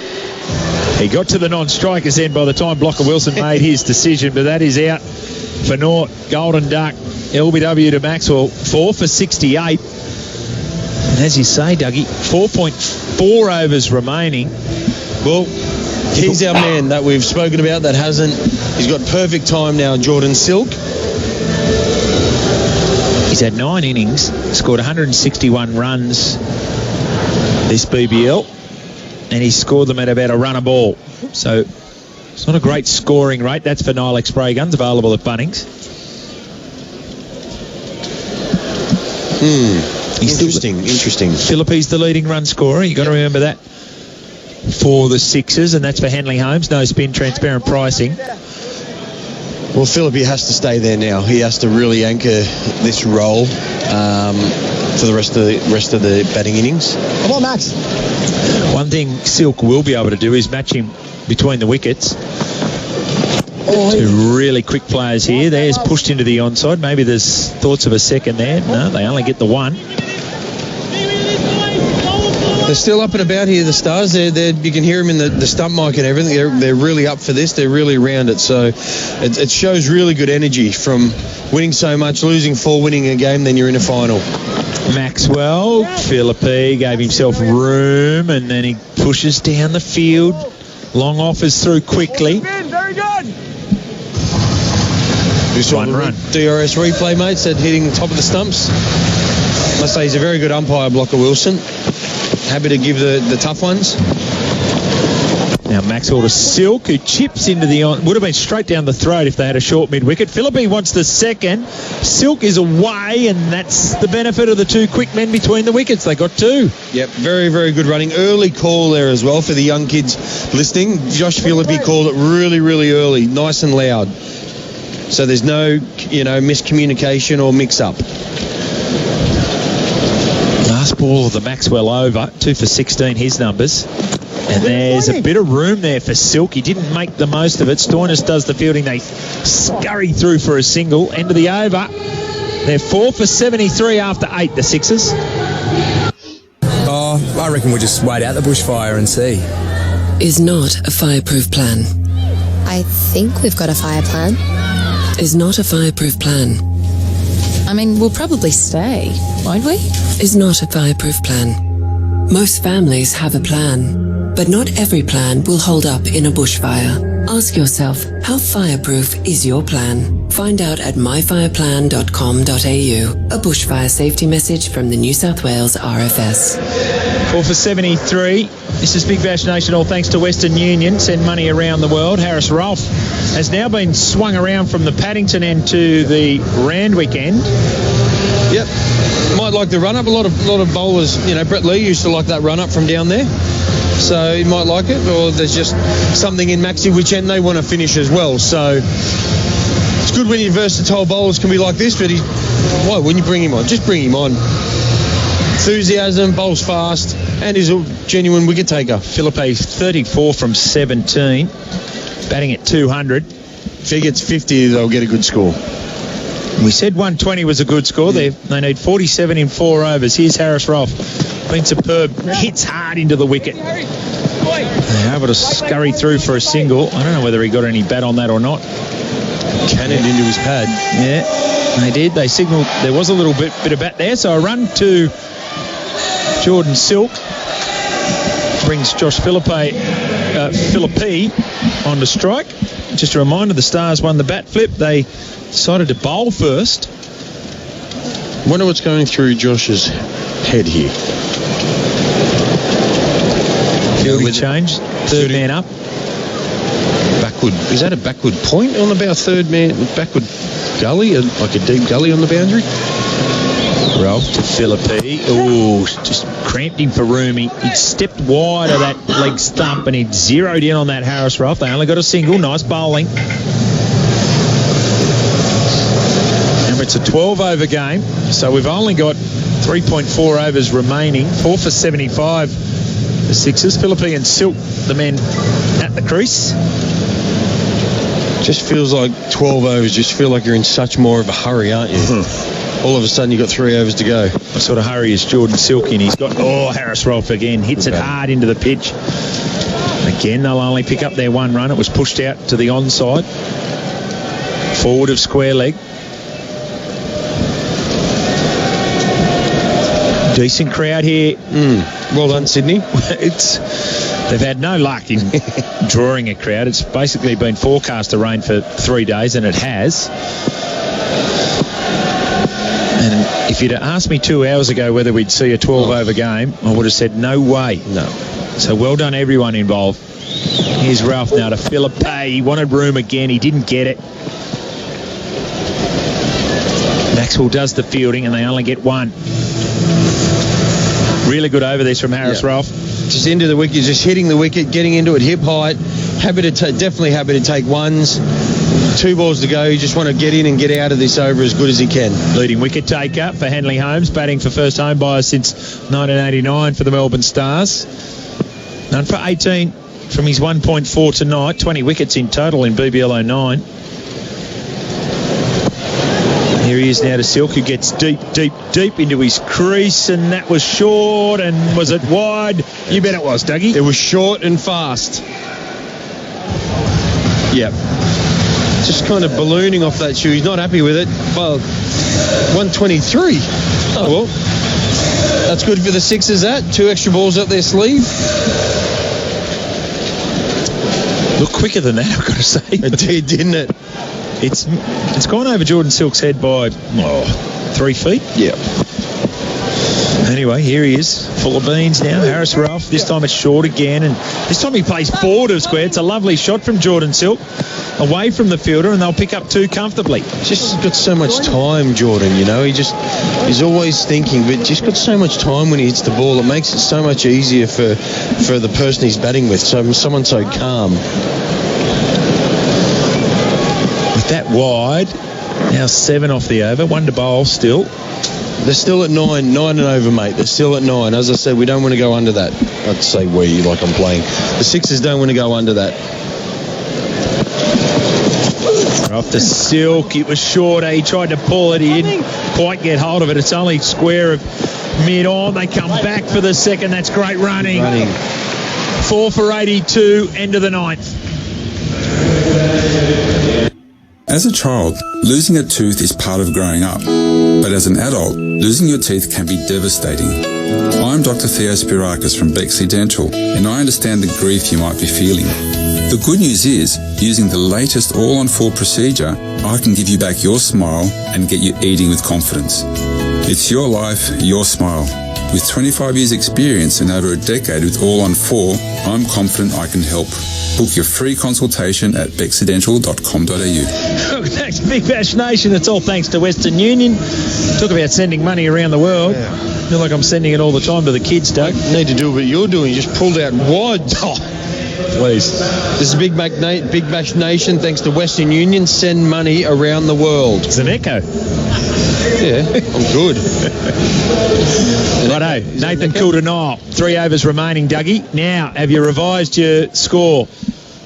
He got to the non-strikers then by the time Blocker Wilson made his decision, but that is out for naught. Golden Duck, LBW to Maxwell, 4 for 68. And as you say, Dougie, 4.4 overs remaining. Well, he's our man that we've spoken about that hasn't. He's got perfect time now, Jordan Silk. He's had 9 innings, scored 161 runs this BBL, and he's scored them at about a run a ball. So it's not a great scoring rate. That's for Nilex spray guns, available at Bunnings. Interesting. Philippe's the leading run scorer. You've got to remember that for the Sixers, and that's for Hanley Holmes. No spin, transparent pricing. Well, Philippi has to stay there now. He has to really anchor this role for the rest of the batting innings. Come on, Max. One thing Silk will be able to do is match him between the wickets. Two really quick players here. There's pushed into the onside. Maybe there's thoughts of a second there. No, they only get the one. They're still up and about here, the Stars. You can hear them in the stump mic and everything. They're really up for this. They're really around it. So it shows really good energy from winning so much, losing 4, winning a game, then you're in a final. Maxwell, Philippi gave himself room, and then he pushes down the field. Long offers through quickly. Very good. Just one run. DRS replay, mate, said hitting the top of the stumps. Must say he's a very good umpire, Blocker Wilson. Happy to give the tough ones. Now Maxwell to Silk, who chips into the would have been straight down the throat if they had a short mid-wicket. Philippi wants the second. Silk is away, and that's the benefit of the 2 quick men between the wickets. They got 2. Yep, very, very good running. Early call there as well for the young kids listening. Josh Philippi called it really, really early, nice and loud. So there's no, miscommunication or mix-up. Last ball of the Maxwell over, 2 for 16, his numbers. And there's a bit of room there for Silk. He didn't make the most of it. Stoinis does the fielding. They scurry through for a single. End of the over. They're 4 for 73 after 8, the Sixers. Oh, I reckon we'll just wait out the bushfire and see. Is not a fireproof plan. I think we've got a fire plan. Is not a fireproof plan. I mean, we'll probably stay, won't we? Is not a fireproof plan. Most families have a plan, but not every plan will hold up in a bushfire. Ask yourself, how fireproof is your plan? Find out at myfireplan.com.au. A bushfire safety message from the New South Wales RFS. 4 for 73. This is Big Bash Nation, all thanks to Western Union. Send money around the world. Harris Rolfe has now been swung around from the Paddington end to the Randwick end. Yep. Might like the run-up. A lot of bowlers, Brett Lee used to like that run-up from down there. So he might like it. Or there's just something in Maxi which end they want to finish as well. So it's good when your versatile bowlers can be like this, but why wouldn't you bring him on? Just bring him on. Enthusiasm, bowls fast, and is a genuine wicket taker. Philippi 34 from 17, batting at 200. If he gets 50, they'll get a good score. We said 120 was a good score. They need 47 in 4 overs. Here's Harris Rolfe. Been superb. Hits hard into the wicket. They're able to scurry through for a single. I don't know whether he got any bat on that or not. Cannoned into his pad. Yeah, they did. They signalled there was a little bit of bat there. So a run to Jordan Silk brings Josh Philippi on to strike. Just a reminder, the Stars won the bat flip. They decided to bowl first. Wonder what's going through Josh's head here. Fielding change. Third man up. Backward. Is that a backward point on about third man? Backward gully? Like a deep gully on the boundary? Ralph to Philippi. Ooh, just cramped him for room. He stepped wide of that leg stump and he zeroed in on that Harris Ralph. They only got a single. Nice bowling. And it's a 12-over game, so we've only got 3.4 overs remaining. 4 for 75. The Sixers. Philippi and Silk, the men at the crease. Just feels like 12 overs. Just feel like you're in such more of a hurry, aren't you? All of a sudden, you've got 3 overs to go. What sort of hurry is Jordan Silk in? He's got, Harris Ralph again. Hits it hard into the pitch. Again, they'll only pick up their 1 run. It was pushed out to the onside. Forward of square leg. Decent crowd here. Well done, Sydney. They've had no luck in drawing a crowd. It's basically been forecast to rain for 3 days, and it has. And if you'd asked me 2 hours ago whether we'd see a 12-over game, I would have said no way. No. So well done, everyone involved. Here's Ralph now to Philippi. He wanted room again. He didn't get it. Maxwell does the fielding, and they only get 1. Really good over this from Harris Ralph. Just into the wicket, just hitting the wicket, getting into it hip height. Definitely happy to take 1s. 2 balls to go. You just want to get in and get out of this over as good as he can. Leading wicket taker for Henley Holmes, batting for first home buyer since 1989 for the Melbourne Stars. None for 18 from his 1.4 tonight. 20 wickets in total in BBL 09. Here he is now to Silk, who gets deep into his crease, and that was short, and was it wide? You bet it was, Dougie. It was short and fast. Yep. Just kind of ballooning off that shoe. He's not happy with it. Well, 123. Oh, well. That's good for the Sixers, that. 2 extra balls up their sleeve. Look quicker than that, I've got to say. It did, didn't it? It's gone over Jordan Silk's head by 3 feet. Yeah. Anyway, here he is, full of beans now. Harris Ralph. This time it's short again, and this time he plays forward of square. It's a lovely shot from Jordan Silk, away from the fielder, and they'll pick up 2 comfortably. Just got so much time, Jordan. You know, he's always thinking, but just got so much time when he hits the ball. It makes it so much easier for the person he's batting with. So someone so calm. With that wide, now 7 off the over, 1 to bowl still. They're still at 9 and over, mate. They're still at 9. As I said, we don't want to go under that. I'd say we, like I'm playing. The Sixers don't want to go under that. Off the Silk, it was shorter. He tried to pull it. He didn't quite get hold of it. It's only square of mid-on. They come back for the second. That's great running. 4 for 82, end of the 9th. As a child, losing a tooth is part of growing up. But as an adult, losing your teeth can be devastating. I'm Dr. Theo Spirakis from Bexley Dental, and I understand the grief you might be feeling. The good news is, using the latest all-on-4 procedure, I can give you back your smile and get you eating with confidence. It's your life, your smile. With 25 years experience and over a decade with all-on-4, I'm confident I can help. Book your free consultation at bexleydental.com.au. Thanks, Big Bash Nation. It's all thanks to Western Union. Talk about sending money around the world. I feel like I'm sending it all the time to the kids, Doug. You need to do what you're doing. You just pulled out wide. Please. This is Big Bash Nation. Thanks to Western Union. Send money around the world. It's an echo. Yeah, I'm good. Righto, Nathan Coulter-Nile. 3 overs remaining, Dougie. Now, have you revised your score?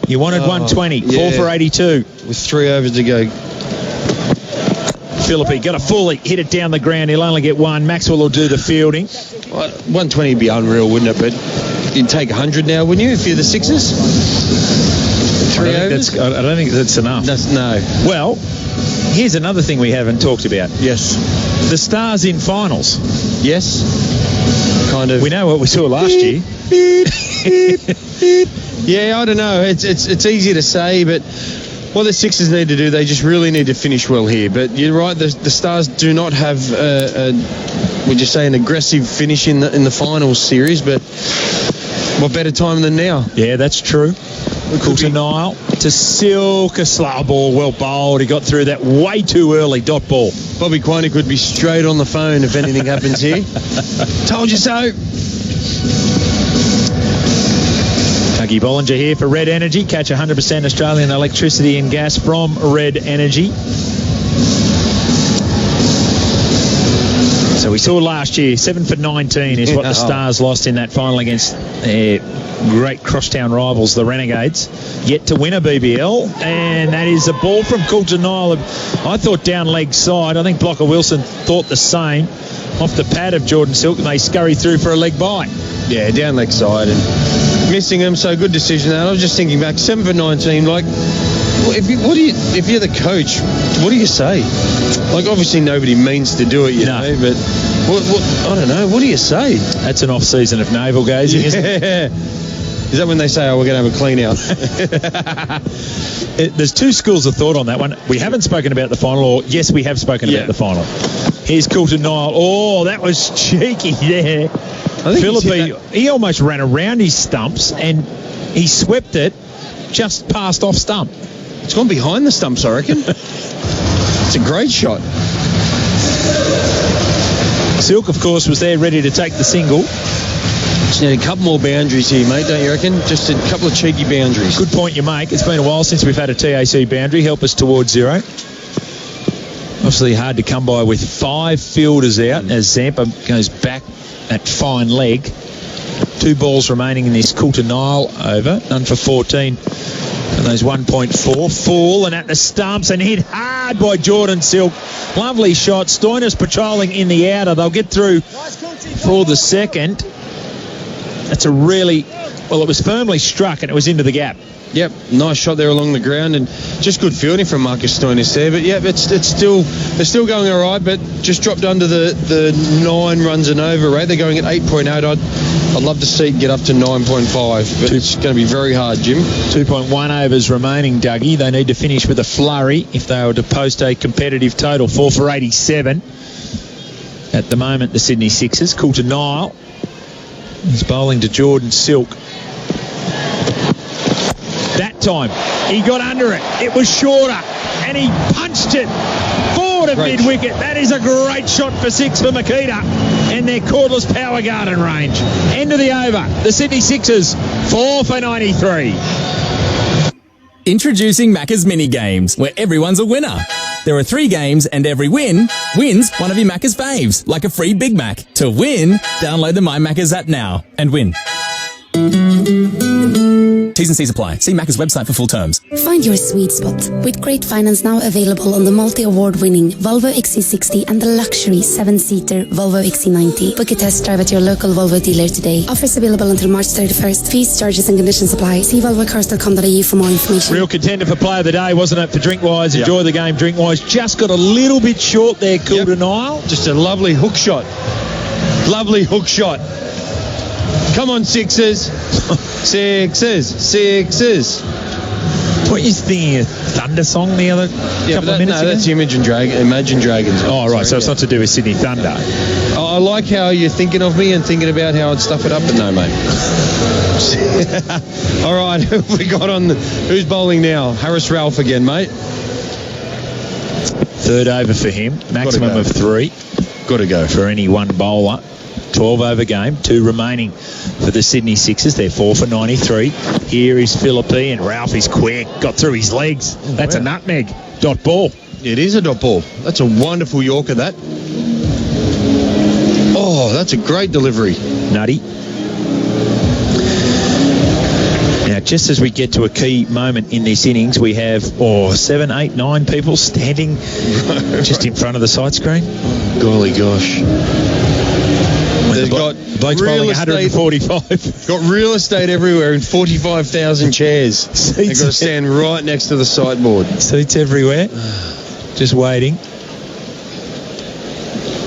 You wanted 120, 4 for 82. With 3 overs to go. Philippi got a fully hit it down the ground. He'll only get 1. Maxwell will do the fielding. 120 would be unreal, wouldn't it? But you'd take 100 now, wouldn't you, if you're the Sixers? 3 overs? I don't think that's enough. No. Well, here's another thing we haven't talked about. Yes. The Stars in finals. Yes. Kind of. We know what we saw last year. Yeah, I don't know. It's easy to say, but what the Sixers need to do, they just really need to finish well here. But you're right, the Stars do not have, would you say, an aggressive finish in the finals series, but what better time than now? Yeah, that's true. Coulter-Nile to Silk, a slow ball, well bowled. He got through that way too early, dot ball. Bobby Quiney could be straight on the phone if anything happens here. Told you so. Dougie Bollinger here for Red Energy. Catch 100% Australian electricity and gas from Red Energy. So we saw last year, 7 for 19 is what the Stars lost in that final against their great crosstown rivals, the Renegades. Yet to win a BBL, and that is a ball from Coulter Nile. I thought down leg side. I think Blocker Wilson thought the same. Off the pad of Jordan Silk, and they scurry through for a leg bye. Yeah, down leg side and missing him, so good decision. And I was just thinking back, 7 for 19, like, if you're the coach, what do you say? Like, obviously nobody means to do it, you know, but what I don't know, what do you say? That's an off-season of navel gazing, isn't it? Is that when they say, oh, we're going to have a clean out? There's two schools of thought on that one. We haven't spoken about the final, or yes, we have spoken about the final. Here's Coulter Nile. Oh, that was cheeky there. Philippe, he almost ran around his stumps and he swept it just past off stump. It's gone behind the stumps, I reckon. It's a great shot. Silk, of course, was there ready to take the single. Just need a couple more boundaries here, mate, don't you reckon? Just a couple of cheeky boundaries. Good point you make. It's been a while since we've had a TAC boundary. Help us towards zero. Obviously hard to come by with 5 fielders out as Zampa goes back at fine leg. 2 balls remaining in this Coulter Nile over. None for 14. And those 1.4. Full and at the stumps and hit hard by Jordan Silk. Lovely shot. Stoinis patrolling in the outer. They'll get through for the second. That's a really... Well, it was firmly struck and it was into the gap. Yep, nice shot there along the ground and just good fielding from Marcus Stoinis there. But yeah, it's still going all right, but just dropped under the 9 runs and over rate. They're going at 8.8. I'd love to see it get up to 9.5, but it's going to be very hard, Jim. 2.1 overs remaining, Dougie. They need to finish with a flurry if they were to post a competitive total. 4 for 87. At the moment, the Sydney Sixers. Coulter Nile is bowling to Jordan Silk. That time, he got under it. It was shorter, and he punched it forward at mid-wicket. That is a great shot for 6 for Makita and their cordless power garden range. End of the over. The Sydney Sixers, 4 for 93. Introducing Macca's Mini Games, where everyone's a winner. There are 3 games, and every win wins one of your Macca's faves, like a free Big Mac. To win, download the My Macca's app now and win. T's and C's apply. See Macca's website for full terms. Find your sweet spot with great finance now available on the multi-award-winning Volvo XC60 and the luxury 7-seater Volvo XC90. Book a test drive at your local Volvo dealer today. Offers available until March 31st. Fees, charges and conditions apply. See volvocars.com.au for more information. Real contender for player of the day, wasn't it, for Drinkwise? Yep. Enjoy the game, Drinkwise. Just got a little bit short there, Coulter Nile. Just a lovely hook shot. Lovely hook shot. Come on, Sixers. Sixers. What you thinking of Thunder song the other couple of minutes ago? That's Imagine Dragons. Oh, right, so it's not to do with Sydney Thunder. I like how you're thinking of me and thinking about how I'd stuff it up, but no, mate. All right, we got on. Who's bowling now? Harris Ralph again, mate. 3rd over for him. Maximum of 3. Got to go. For any one bowler. 12 over game, 2 remaining for the Sydney Sixers. They're 4 for 93. Here is Philippe, and Ralph is quick. Got through his legs. That's a nutmeg. Dot ball. It is a dot ball. That's a wonderful Yorker, that. Oh, that's a great delivery. Nutty. Now, just as we get to a key moment in this innings, we have 7, 8, 9 people standing just in front of the side screen. Golly gosh. They've got Blake's bowling 145. Got real estate everywhere in 45,000 chairs. They've got to stand right next to the sideboard. Seats everywhere. Just waiting.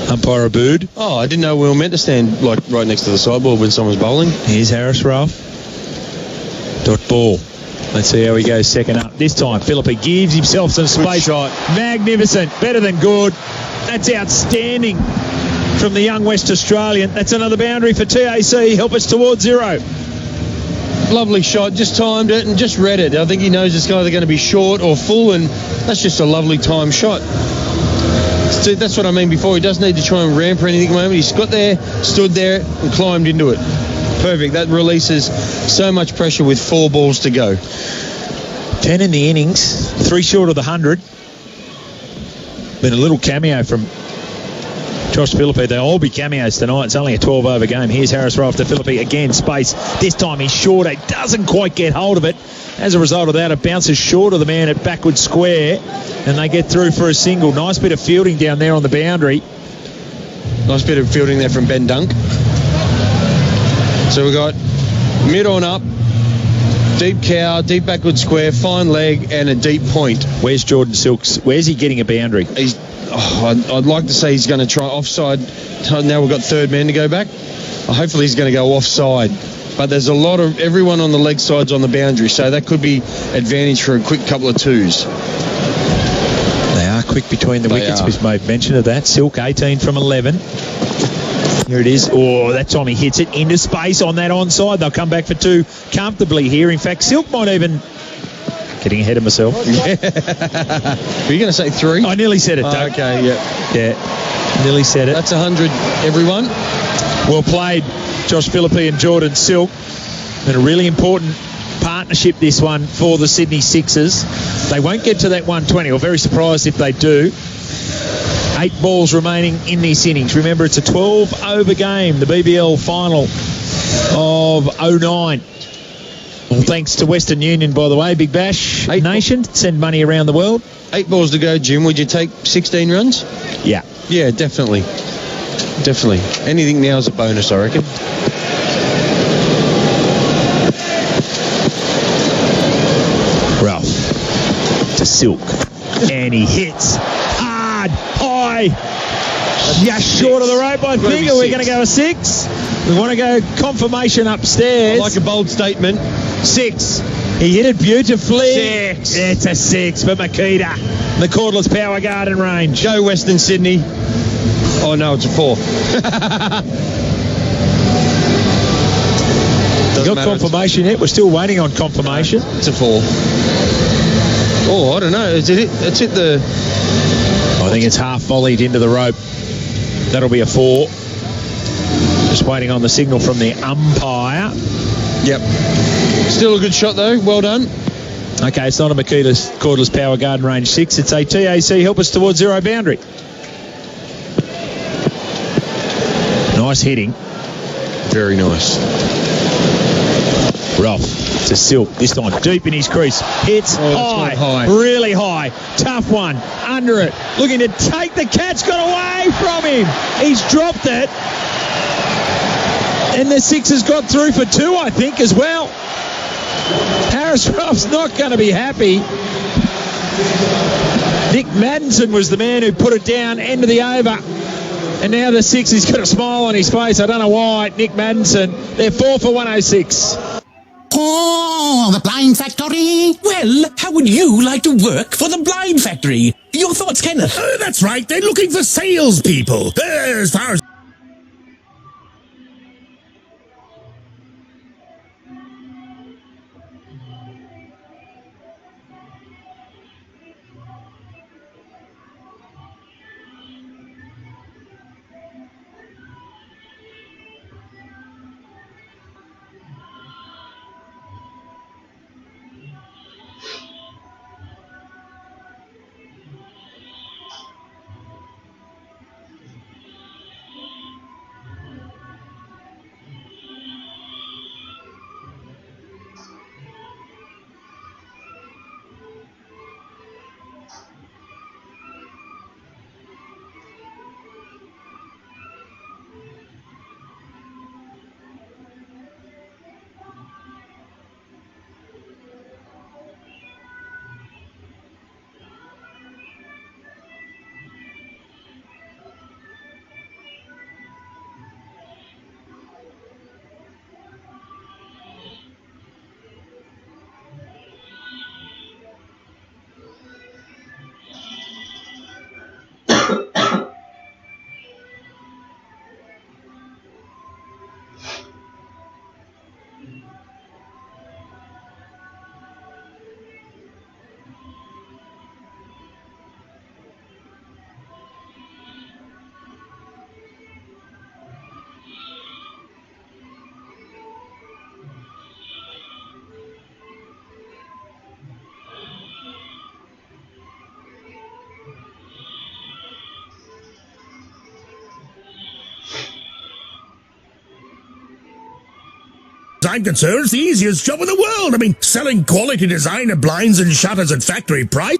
Umpire Abood. Oh, I didn't know we were meant to stand like right next to the sideboard when someone's bowling. Here's Harris Ralph. Dot ball. Let's see how he goes second up. This time, Philippe gives himself some space. Magnificent. Better than good. That's outstanding from the young West Australian. That's another boundary for TAC. Help us towards zero. Lovely shot, just timed it and just read it. I think he knows it's either going to be short or full, and that's just a lovely timed shot. So that's what I mean before. He doesn't need to try and ramp or anything at the moment. He's got there, stood there, and climbed into it. Perfect. That releases so much pressure with 4 balls to go. 10 in the innings, 3 short of the 100. Been a little cameo from Josh Philippe. They'll all be cameos tonight. It's only a 12-over game. Here's Harris Rowe to Philippe again. Space. This time he's short. He doesn't quite get hold of it. As a result of that, it bounces short of the man at backward square, and they get through for a single. Nice bit of fielding down there on the boundary. Nice bit of fielding there from Ben Dunk. So we got mid on up, deep cow, deep backward square, fine leg, and a deep point. Where's Jordan Silks? Where's he getting a boundary? I'd like to say he's going to try offside. Now we've got third man to go back. Hopefully he's going to go offside. But there's a lot of everyone on the leg sides on the boundary, so that could be advantage for a quick couple of twos. They are quick between the wickets. We've made mention of that. Silk 18 from 11. Here it is. Oh, that time he hits it into space on that onside. They'll come back for 2 comfortably here. In fact, Silk might even... Getting ahead of myself. Were you going to say 3? I nearly said it, Doug. Okay, yeah. Nearly said it. That's 100, everyone. Well played, Josh Philippe and Jordan Silk. And a really important partnership, this one, for the Sydney Sixers. They won't get to that 120. Or very surprised if they do. 8 balls remaining in this innings. Remember, it's a 12-over game, the BBL final of 09. Well, thanks to Western Union, by the way. Big Bash Nation, send money around the world. 8 balls to go, Jim. Would you take 16 runs? Yeah. Yeah, definitely. Definitely. Anything now is a bonus, I reckon. Ralph to Silk. And he hits hard, high. Just short of the rope, I think. Are we going to go a 6? We want to go confirmation upstairs. I like a bold statement. 6. He hit it beautifully. 6. It's a 6 for Makita. The cordless power garden range. Go Western Sydney. Oh, no, it's a 4. You got confirmation yet? We're still waiting on confirmation. No, it's a 4. Oh, I don't know. It's hit the... I think it's half volleyed into the rope. That'll be a 4. Just waiting on the signal from the umpire. Yep. Still a good shot, though. Well done. Okay, it's not a Makita's cordless power garden range 6. It's a TAC help us towards 0 boundary. Nice hitting. Very nice. Ralph to Silk. This time deep in his crease. Hits high. Really high. Tough one. Under it. Looking to take the catch. Got away from him. He's dropped it. And the Sixers got through for 2, I think, as well. Harris Ruff's not going to be happy. Nick Maddinson was the man who put it down, end of the over. And now the Sixers got a smile on his face. I don't know why. Nick Maddinson. They're 4 for 106. Oh, the Blind Factory. Well, how would you like to work for the Blind Factory? Your thoughts, Kenneth? That's right. They're looking for salespeople. As far as... I'm concerned, it's the easiest job in the world. I mean, selling quality designer blinds and shutters at factory price.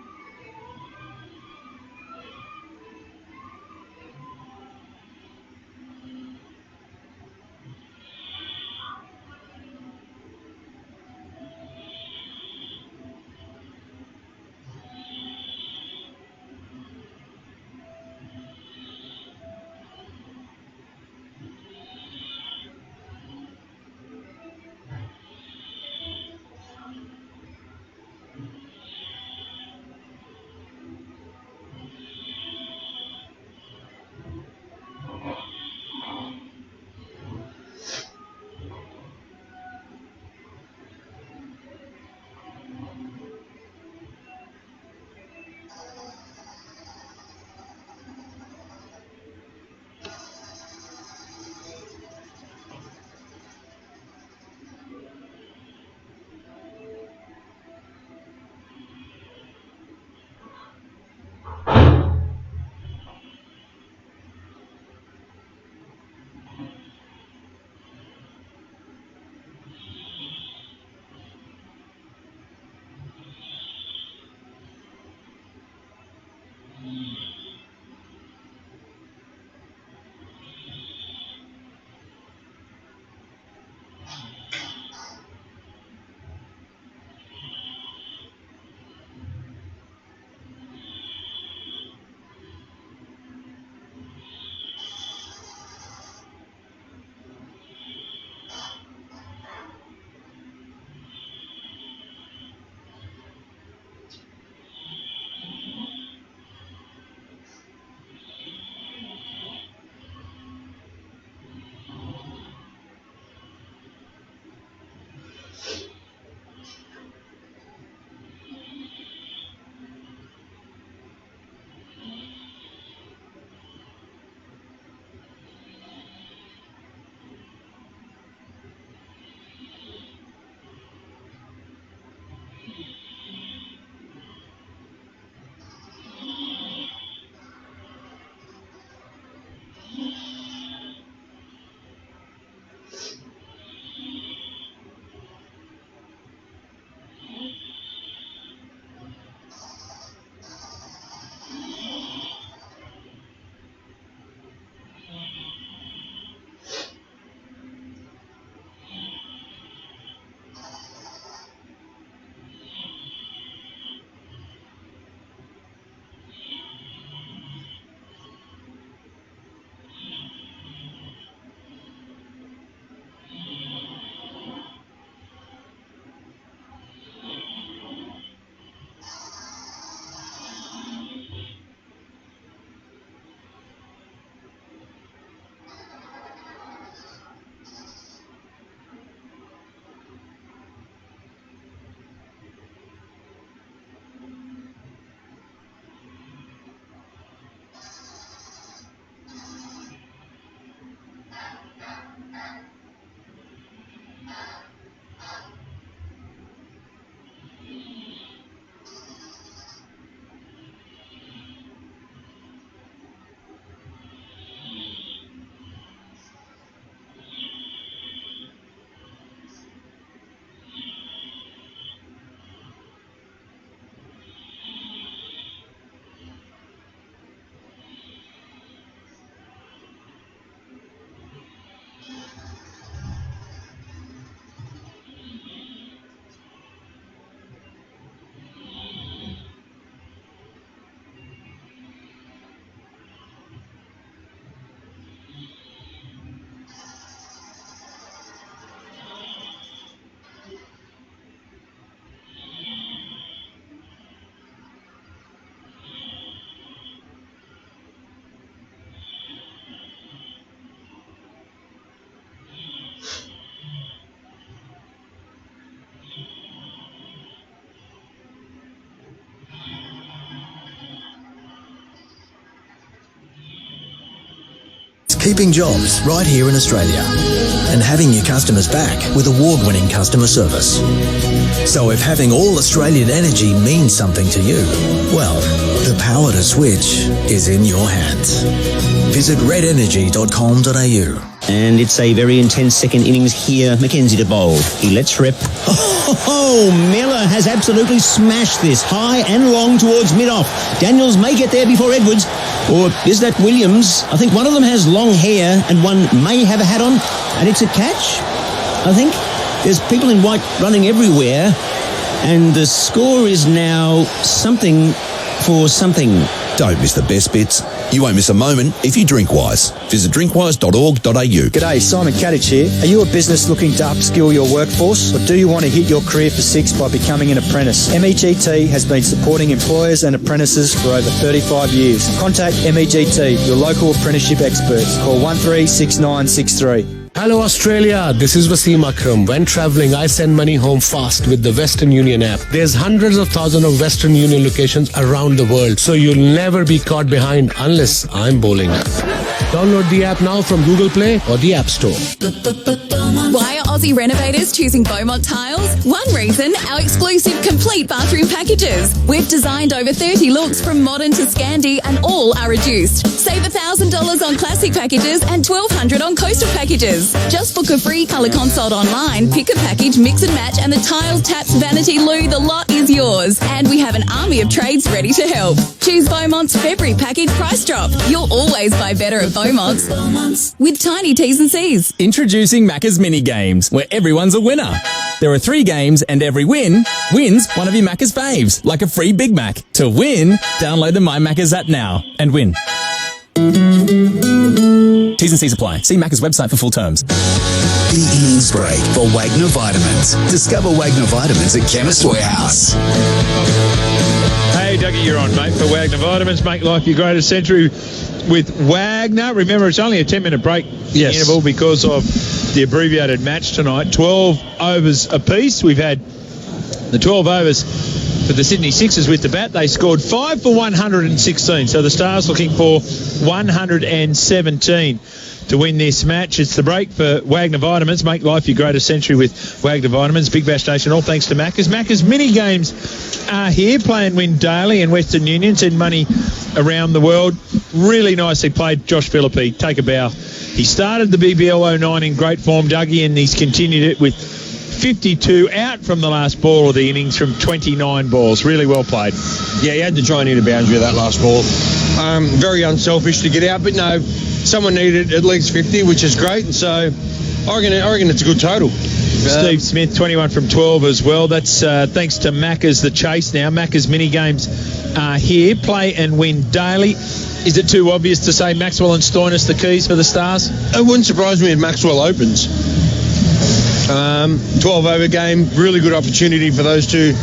Keeping jobs right here in Australia and having your customers back with award-winning customer service. So if having all Australian energy means something to you, well, the power to switch is in your hands. Visit redenergy.com.au. And it's a very intense second innings here. Mackenzie to bowl. He lets rip. Oh, Miller has absolutely smashed this. High and long towards mid-off. Daniels may get there before Edwards. Or is that Williams? I think one of them has long hair and one may have a hat on. And it's a catch, I think. There's people in white running everywhere. And the score is now something for something. Don't miss the best bits. You won't miss a moment if you drink wise. Visit drinkwise.org.au. G'day, Simon Kadich here. Are you a business looking to upskill your workforce, or do you want to hit your career for six by becoming an apprentice? MEGT has been supporting employers and apprentices for over 35 years. Contact MEGT, your local apprenticeship experts. Call 136963. Hello Australia, this is Wasim Akram. When traveling, I send money home fast with the Western Union app. There's hundreds of thousands of Western Union locations around the world, so you'll never be caught behind unless I'm bowling. Download the app now from Google Play or the App Store. Why are Aussie renovators choosing Beaumont Tiles? One reason, our exclusive complete bathroom packages. We've designed over 30 looks from modern to Scandi and all are reduced. Save $1,000 on classic packages and $1,200 on coastal packages. Just book a free colour consult online, pick a package, mix and match, and the tiles, taps, vanity, loo, the lot is yours. And we have an army of trades ready to help. Choose Beaumont's February package price drop. You'll always buy better at Beaumont's. With tiny T's and C's. Introducing Macca's Mini Games, where everyone's a winner. There are 3 games and every win wins one of your Macca's faves, like a free Big Mac. To win, download the My Macca's app now and win. T's and C's apply. See Macca's website for full terms. The innings break for Wagner Vitamins. Discover Wagner Vitamins at Chemist Warehouse. Hey, Dougie, you're on, mate, for Wagner Vitamins. Make life your greatest century with Wagner. Remember, it's only a 10-minute break interval because of the abbreviated match tonight. 12 overs apiece. We've had the 12 overs for the Sydney Sixers with the bat. They scored 5 for 116. So the Stars looking for 117 to win this match. It's the break for Wagner Vitamins. Make life your greatest century with Wagner Vitamins. Big Bash Nation, all thanks to Macca's. Macca's mini games are here. Play and win daily in Western Union. Send money around the world. Really nicely played, Josh Philippi. Take a bow. He started the BBL 09 in great form, Dougie, and he's continued it with 52 out from the last ball of the innings from 29 balls. Really well played. Yeah, he had to try and hit a boundary with that last ball. Very unselfish to get out, but no, someone needed at least 50, which is great, and so I reckon it's a good total. Steve Smith, 21 from 12 as well. That's thanks to Macca's the chase now. Macca's mini games are here. Play and win daily. Is it too obvious to say Maxwell and Stoinis the keys for the Stars? It wouldn't surprise me if Maxwell opens. 12-over game, really good opportunity for those two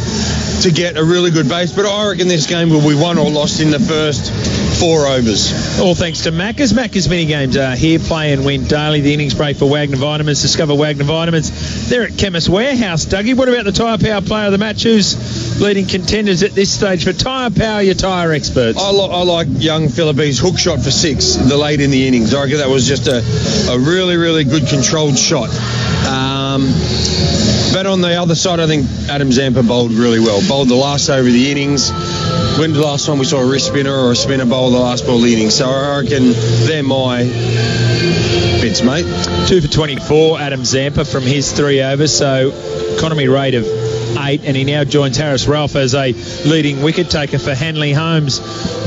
to get a really good base. But I reckon this game will be won or lost in the first 4 overs. All thanks to Macca's. Macca's mini games are here. Play and win daily. The innings break for Wagner Vitamins. Discover Wagner Vitamins. They're at Chemist Warehouse, Dougie. What about the Tyre Power player of the match? Who's leading contenders at this stage for Tyre Power, your tyre experts? I like young Philippi's hook shot for 6, the late in the innings. I reckon that was just a really, really good controlled shot. But on the other side, I think Adam Zampa bowled really well. Bowled the last over of the innings. When the last time we saw a wrist spinner or a spinner bowl the last ball of the innings? So I reckon they're my bits, mate. 2 for 24, Adam Zampa from his 3 overs. So economy rate of 8, and he now joins Harris Ralph as a leading wicket taker for Hanley Holmes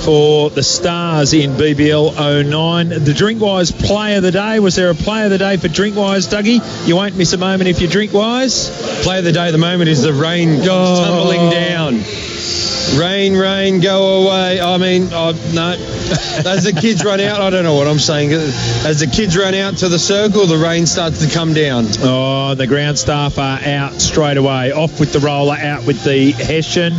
for the Stars in BBL 09. The Drinkwise Player of the Day. Was there a Player of the Day for Drinkwise, Dougie? You won't miss a moment if you Drinkwise. Player of the Day at the moment is the rain tumbling down. Rain, go away. I mean, no. As the kids run out, I don't know what I'm saying. As the kids run out to the circle, the rain starts to come down. Oh, the ground staff are out straight away. Off with the roller, out with the Hessian.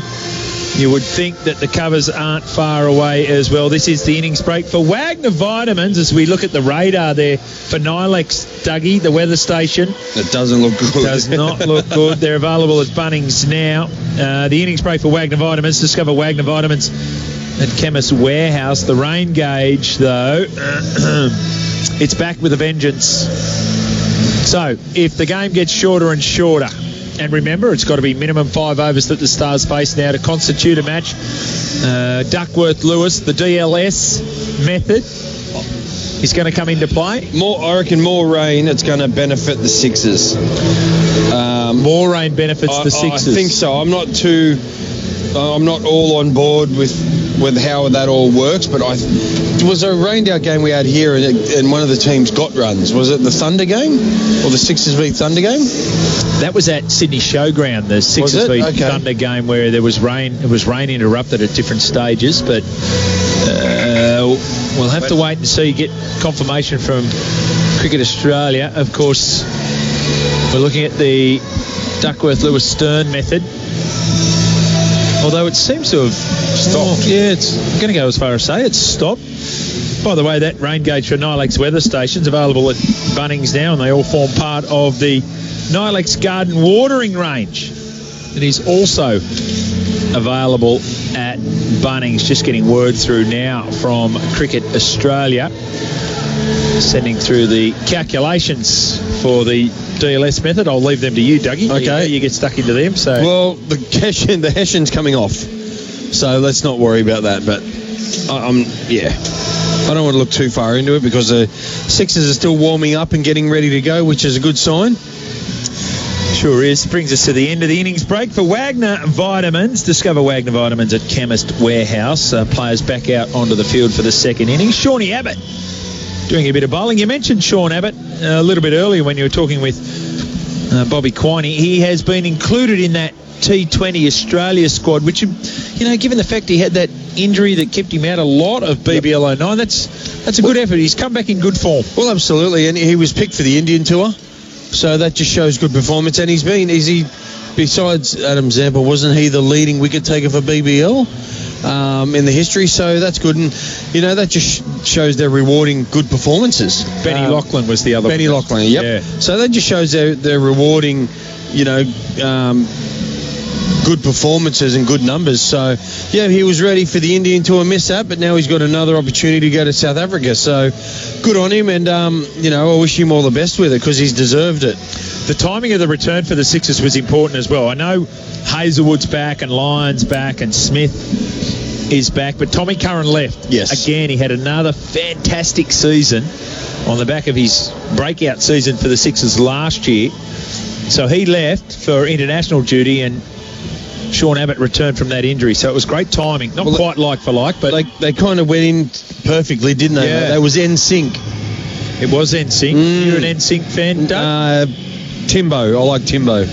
You would think that the covers aren't far away as well. This is the innings break for Wagner Vitamins as we look at the radar there for Nilex, Dougie, the weather station. It doesn't look good. Does not look good. They're available at Bunnings now. The innings break for Wagner Vitamins. Discover Wagner Vitamins at Chemist Warehouse. The rain gauge, though, it's back with a vengeance. So, if the game gets shorter and shorter, and remember, it's got to be minimum 5 overs that the Stars face now to constitute a match. Duckworth-Lewis, the DLS method. is going to come into play? I reckon more rain. It's going to benefit the Sixers. More rain benefits the Sixers. I think so. I'm not all on board with how that all works, but it was a rained out game we had here, and one of the teams got runs. Was it the Thunder game or the Sixers v Thunder game? That was at Sydney Showground, the Sixers v Thunder game, where there was rain. It was rain interrupted at different stages, but we'll have to wait and see. Get confirmation from Cricket Australia. Of course, we're looking at the Duckworth-Lewis-Stern method. Although it seems to have stopped. Yeah, it's going to go as far as say it's stopped. By the way, that rain gauge for Nilex weather stations available at Bunnings now, and they all form part of the Nilex Garden watering range. It is also available at Bunnings. Just getting word through now from Cricket Australia, sending through the calculations for the DLS method. I'll leave them to you, Dougie. Okay. You get stuck into them. So well, the Hessian's coming off, so let's not worry about that. But I don't want to look too far into it because the Sixers are still warming up and getting ready to go, which is a good sign. Sure is. Brings us to the end of the innings break for Wagner Vitamins. Discover Wagner Vitamins at Chemist Warehouse. Players back out onto the field for the second innings. Shawnee Abbott doing a bit of bowling. You mentioned Sean Abbott a little bit earlier when you were talking with Bobby Quiney. He has been included in that T20 Australia squad, which, given the fact he had that injury that kept him out a lot of BBL 09, that's a good effort. He's come back in good form. Well, absolutely, and he was picked for the Indian tour, so that just shows good performance. And besides Adam Zampa, wasn't he the leading wicket taker for BBL in the history? So that's good, and that just shows they're rewarding good performances. Benny Lachlan was the other one. Benny Lachlan, yep. Yeah. So that just shows they're rewarding, good performances and good numbers. So, yeah, he was ready for the Indian tour, miss that, but now he's got another opportunity to go to South Africa. So, good on him, and, I wish him all the best with it because he's deserved it. The timing of the return for the Sixers was important as well. I know Hazelwood's back and Lyon's back and Smith is back, but Tommy Curran left. Yes. Again, he had another fantastic season on the back of his breakout season for the Sixers last year. So he left for international duty, and Sean Abbott returned from that injury, so it was great timing. Not quite like for like, but they kind of went in perfectly, didn't they? Yeah. That was NSYNC. It was NSYNC. You're an NSYNC fan, Doug? Timbo. I like Timbo.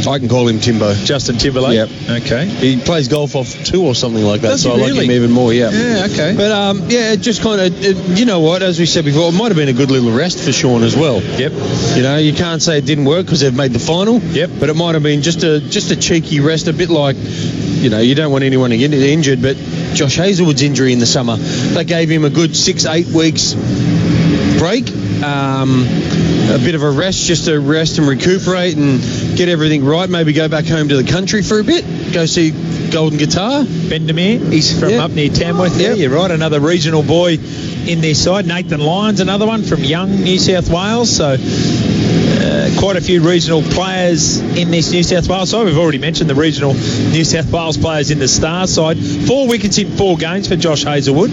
I can call him Timbo. Justin Timberlake? Yep. Okay. He plays golf off 2 or something like that, Does so he I like really? him even more, yeah. Yeah, okay. But, it just kind of, you know what, as we said before, it might have been a good little rest for Sean as well. Yep. You can't say it didn't work because they've made the final. Yep. But it might have been just a cheeky rest, a bit like, you don't want anyone to get injured, but Josh Hazelwood's injury in the summer, that gave him a good 6-8 weeks break. A bit of a rest, just to rest and recuperate and get everything right. Maybe go back home to the country for a bit. Go see Golden Guitar. Bendemeer, he's from up near Tamworth there. You're right, another regional boy in their side. Nathan Lyons, another one from Young, New South Wales. So quite a few regional players in this New South Wales side. We've already mentioned the regional New South Wales players in the Star side. 4 wickets in 4 games for Josh Hazelwood.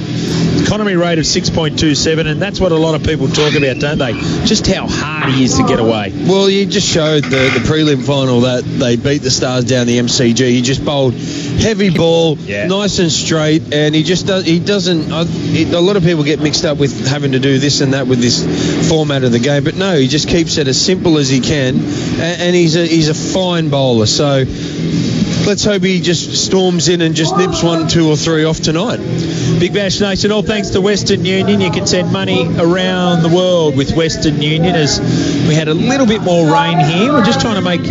Economy rate of 6.27, and that's what a lot of people talk about, don't they? Just how hard he is to get away. Well, you just showed the prelim final that they beat the Stars down the MCG. He just bowled heavy ball, nice and straight, and he doesn't. A lot of people get mixed up with having to do this and that with this format of the game, but no, he just keeps it as simple as he can, and he's a fine bowler. So let's hope he just storms in and just nips 1, 2 or 3 off tonight. Big Bash Nation, all thanks to Western Union. You can send money around the world with Western Union. As we had a little bit more rain here, we're just trying to make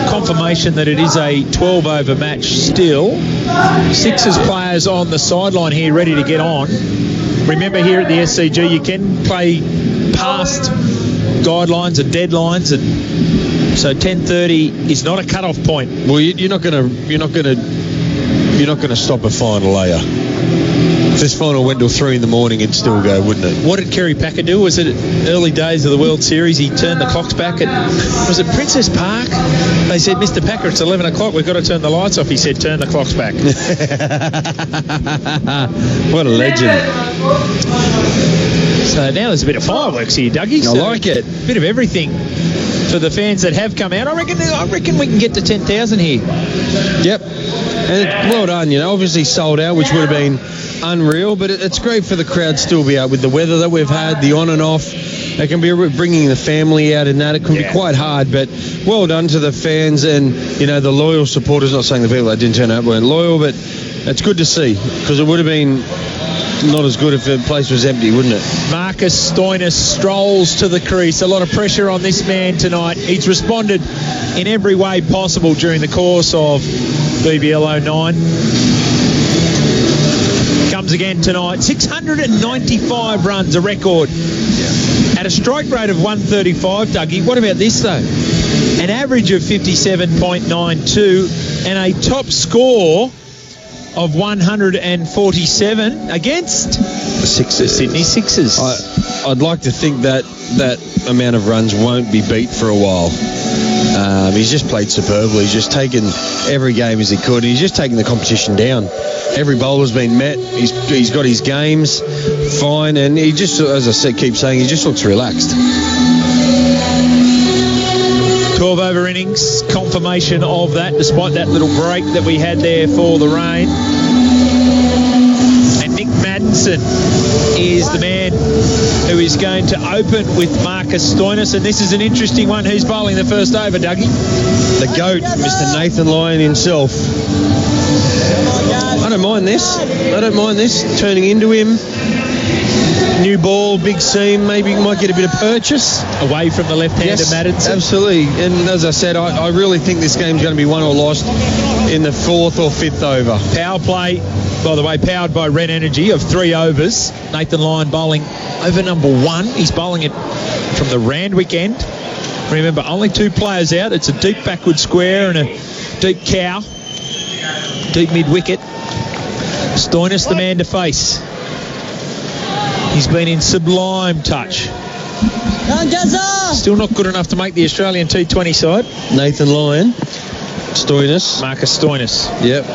confirmation that it is a 12-over match still. Sixers players on the sideline here ready to get on. Remember, here at the SCG you can play past guidelines and deadlines, and so 10:30 is not a cut-off point. Well, you're not going to stop a final, are you? If this final went till 3 in the morning, it'd still go, wouldn't it? What did Kerry Packer do? Was it early days of the World Series? He turned the clocks back at, was it Princess Park? They said, Mr. Packer, it's 11 o'clock. We've got to turn the lights off. He said, turn the clocks back. What a legend. So now there's a bit of fireworks here, Dougie. I like it. A bit of everything for the fans that have come out. I reckon we can get to 10,000 here. Yep. And well done, obviously sold out, which would have been unreal, but it's great for the crowd still be out with the weather that we've had, the on and off. It can be bringing the family out and that. It can be quite hard, but well done to the fans and, the loyal supporters. Not saying the people that didn't turn up weren't loyal, but it's good to see because it would have been not as good if the place was empty, wouldn't it? Marcus Stoinis strolls to the crease. A lot of pressure on this man tonight. He's responded in every way possible during the course of BBL 09. Comes again tonight. 695 runs, a record. At a strike rate of 135, Dougie. What about this, though? An average of 57.92 and a top score of 147 against the Sixers. Sydney Sixers. I'd like to think that amount of runs won't be beat for a while. He's just played superbly. He's just taken every game as he could. He's just taken the competition down. Every bowler's been met. He's got his games fine, and he just, as I keep saying, he just looks relaxed. 12 over innings, confirmation of that, despite that little break that we had there for the rain. And Nick Maddinson is the man who is going to open with Marcus Stoinis, and this is an interesting one. Who's bowling the first over, Dougie? The GOAT, Mr. Nathan Lyon himself. I don't mind this. Turning into him. New ball, big seam, maybe might get a bit of purchase. Away from the left-hander, Maddinson. Absolutely. And as I said, I really think this game's going to be won or lost in the 4th or 5th over. Power play, by the way, powered by Red Energy of 3 overs. Nathan Lyon bowling over number 1. He's bowling it from the Randwick end. Remember, only 2 players out. It's a deep backward square and a deep cow. Deep mid-wicket. Stoinis the man to face. He's been in sublime touch. Still not good enough to make the Australian T20 side. Nathan Lyon. Stoinis. Marcus Stoinis. Yep.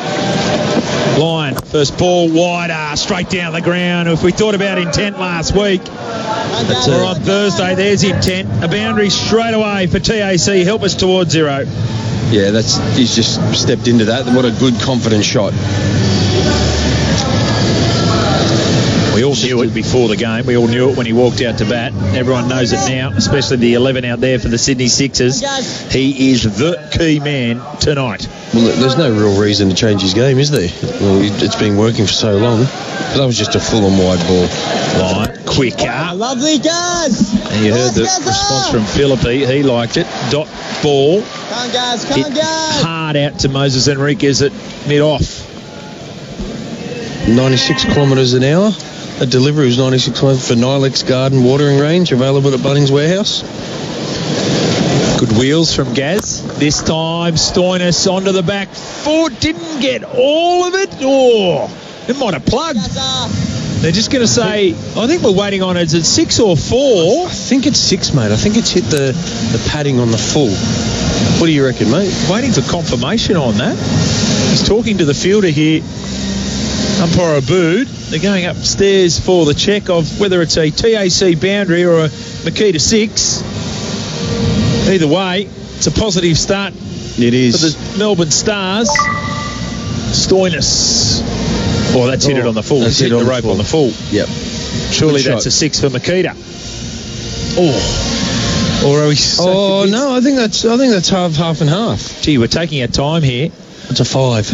Lyon, first ball wider, straight down the ground. If we thought about intent last week, or on Thursday, there's intent. A boundary straight away for TAC. Help us towards 0. Yeah, he's just stepped into that. What a good, confident shot. We all knew it before the game. We all knew it when he walked out to bat. Everyone knows it now, especially the 11 out there for the Sydney Sixers. He is the key man tonight. Well, there's no real reason to change his game, is there? Well, it's been working for so long. But that was just a full-on wide ball. Line, quicker. Lovely, guys. And you heard the response from Philippi. He liked it. Dot ball. Come on, guys. Hard out to Moses Enriquez at mid-off. 96 kilometres an hour. A delivery was 96 kilometres for Nilex Garden Watering Range, available at Bunnings Warehouse. Good wheels from Gaz. This time, Stoinis onto the back foot. Didn't get all of it. Oh, it might have plugged. They're just going to say, I think we're waiting on it. Is it 6 or 4? I think it's 6, mate. I think it's hit the padding on the full. What do you reckon, mate? Waiting for confirmation on that. He's talking to the fielder here, umpire Abood. They're going upstairs for the check of whether it's a TAC boundary or a Makita 6. Either way, it's a positive start. It is. For the Melbourne Stars. Stoinis. Oh, that's hit it on the full. That's hit the rope on the full. Yep. Surely that's a 6 for Makita. Oh. Or are we? Oh no, I think that's half and half. Gee, we're taking our time here. It's a 5.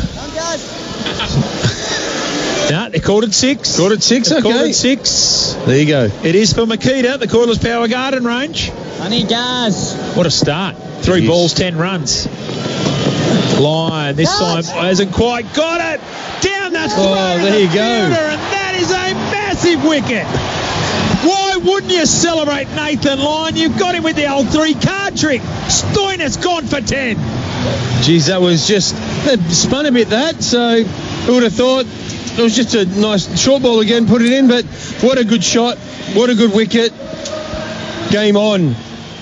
No, they called it 6. Called it 6, okay. Called it 6. There you go. It is for Makita, the Cordless Power Garden Range. Honey, guys. What a start. 3 balls, 10 runs. Lyon, this time hasn't quite got it. Down the throat there you go. And that is a massive wicket. Why wouldn't you celebrate Nathan Lyon? You've got him with the old 3-card trick. Stoinis gone for 10. Geez, that was just... That spun a bit, that, so... Who would have thought? It was just a nice short ball again, put it in, but what a good shot. What a good wicket. Game on.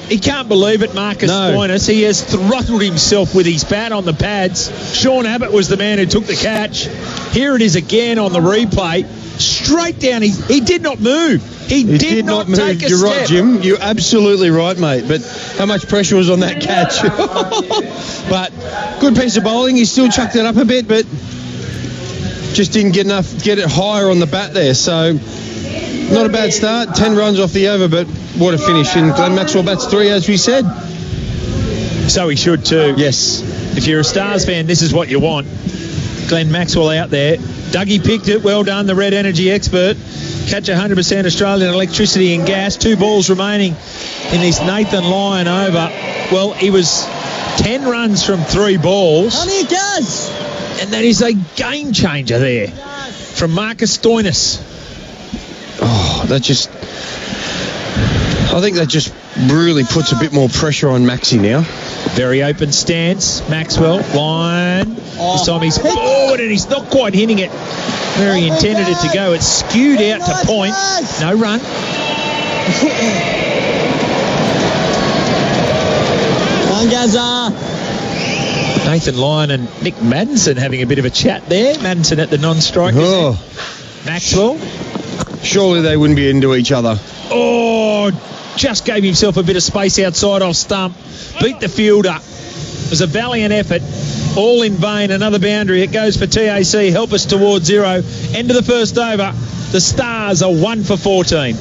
He can't believe it, Marcus Stoinis. He has throttled himself with his bat on the pads. Sean Abbott was the man who took the catch. Here it is again on the replay. Straight down. He did not move. He did not move. Take a You're step. right, Jim. You're absolutely right, mate. But how much pressure was on that catch? But good piece of bowling. He still chucked it up a bit, but just didn't get it higher on the bat there. So not a bad start. 10 runs off the over, but what a finish. And Glenn Maxwell bats 3, as we said. So he should too. Yes. If you're a Stars fan, this is what you want. Glenn Maxwell out there. Dougie picked it. Well done, the Red Energy expert. Catch 100% Australian electricity and gas. 2 balls remaining in this Nathan Lyon over. Well, he was 10 runs from 3 balls. On it does. And that is a game changer there from Marcus Stoinis. Oh, I think that just really puts a bit more pressure on Maxie now. Very open stance. Maxwell, line. This time he's forward and he's not quite hitting it where he intended it to go. It's skewed out to point. No run. On Gaza. Nathan Lyon and Nick Maddinson having a bit of a chat there. Maddinson at the non-strike. Oh. Maxwell. Surely they wouldn't be into each other. Oh, just gave himself a bit of space outside off stump. Beat the fielder. It was a valiant effort. All in vain. Another boundary. It goes for TAC. Help us towards 0. End of the first over. The Stars are 1 for 14.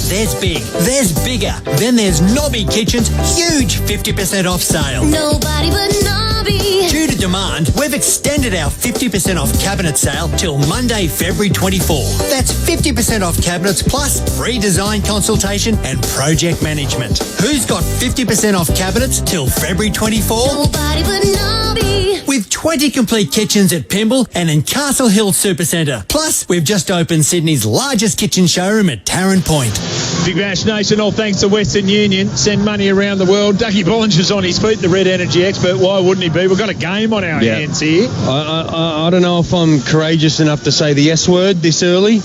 There's big, there's bigger, then there's Nobby Kitchen's huge 50% off sale. Nobody but Nobby. Due to demand, we've extended our 50% off cabinet sale till Monday, February 24. That's 50% off cabinets plus free design consultation and project management. Who's got 50% off cabinets till February 24? Nobody but Nobby. With 20 complete kitchens at Pymble and in Castle Hill Supercentre. Plus, we've just opened Sydney's largest kitchen showroom at Tarrant Point. Big Bash Nation, all thanks to Western Union. Send money around the world. Dougie Bollinger's on his feet, the Red Energy expert. Why wouldn't he be? We've got a game on our hands here. I don't know if I'm courageous enough to say the S word this early,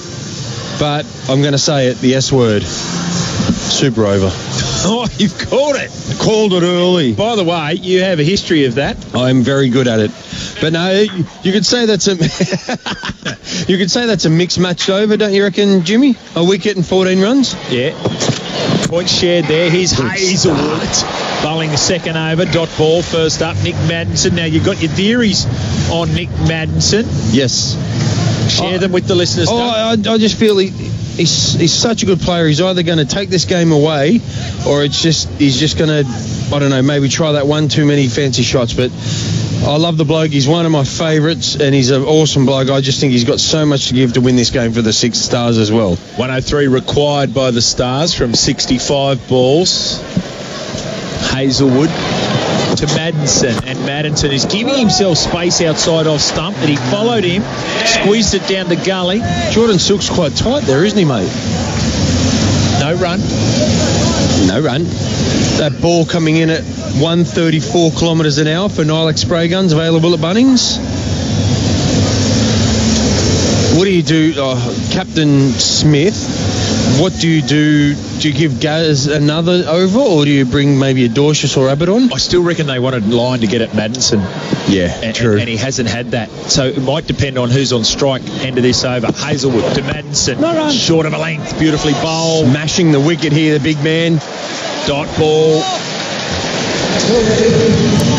but I'm going to say it, the S word. Super over. Oh, you've called it. Called it early. By the way, you have a history of that. I'm very good at it. But no, you could say that's a mixed match over, don't you reckon, Jimmy? A wicket and 14 runs? Yeah. Point shared there. Here's Hazelwood bowling the second over. Dot ball first up. Nick Maddinson. Now you've got your theories on Nick Maddinson. Yes. Share them with the listeners. I just feel he's such a good player. He's either going to take this game away, or he's just going to, I don't know, maybe try that one too many fancy shots. But I love the bloke. He's one of my favourites, and he's an awesome bloke. I just think he's got so much to give to win this game for the Six Stars as well. 103 required by the Stars from 65 balls. Hazelwood to Maddinson, and Maddinson is giving himself space outside off stump, but he followed him, squeezed it down the gully. Jordan Silk's quite tight there, isn't he, mate? No run. No run. That ball coming in at 134 kilometres an hour for Nilex spray guns available at Bunnings. What do you do, Captain Smith? What do you do? Do you give Gaz another over, or do you bring maybe a Dorcius or Abbott on? I still reckon they wanted Lyon to get at Maddinson. Yeah, true. And he hasn't had that. So it might depend on who's on strike end of this over. Hazelwood to Maddinson. No run. Short of a length. Beautifully bowled. Smashing the wicket here, the big man. Dot ball.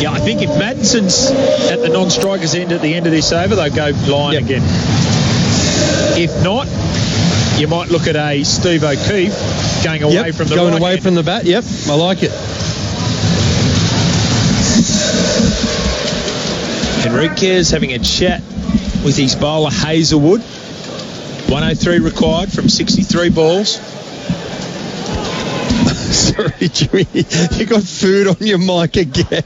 Yeah, I think if Maddison's at the non-strikers end at the end of this over, they'll go Lyon again. If not, you might look at a Steve O'Keefe going away from the going right away end. from the bat. Yep, I like it. Henriquez having a chat with his bowler Hazelwood. 103 required from 63 balls. Sorry, Jimmy, you got food on your mic again.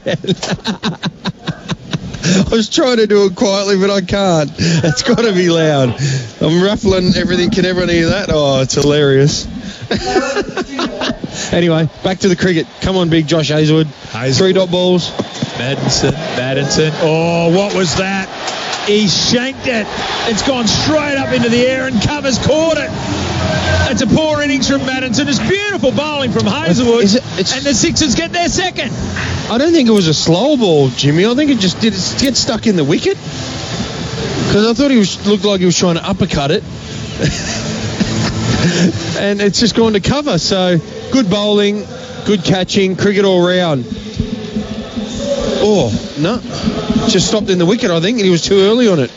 I was trying to do it quietly, but I can't. It's got to be loud. I'm ruffling everything. Can everyone hear that? Oh, it's hilarious. Anyway, back to the cricket. Come on, big Josh Hazelwood. 3 dot balls. Maddinson. Oh, what was that? He shanked it. It's gone straight up into the air and Covers caught it. It's a poor innings from Maddinson. It's beautiful bowling from Hazelwood. And the Sixers get their second. I don't think it was a slow ball, Jimmy. I think it just did get stuck in the wicket. Because I thought looked like he was trying to uppercut it. And it's just gone to cover. So good bowling, good catching, cricket all round. Oh, no. Just stopped in the wicket, I think, and he was too early on it.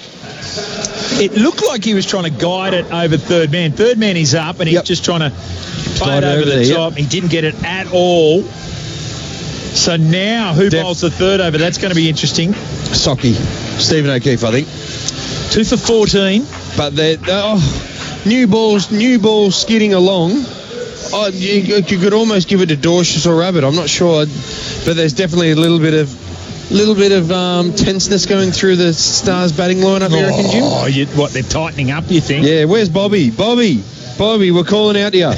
It looked like he was trying to guide it over third man. Third man is up, and he's just trying to play it over the top. He didn't get it at all. So now, who bowls the third over? That's going to be interesting. Socky. Stephen O'Keefe, I think. 2 for 14. But new ball skidding along. Oh, you could almost give it to Dorcius or Rabbit. I'm not sure, but there's definitely a little bit of tenseness going through the Stars batting lineup. You reckon, Jim? Oh, they're tightening up? You think? Yeah. Where's Bobby? Bobby, we're calling out to you.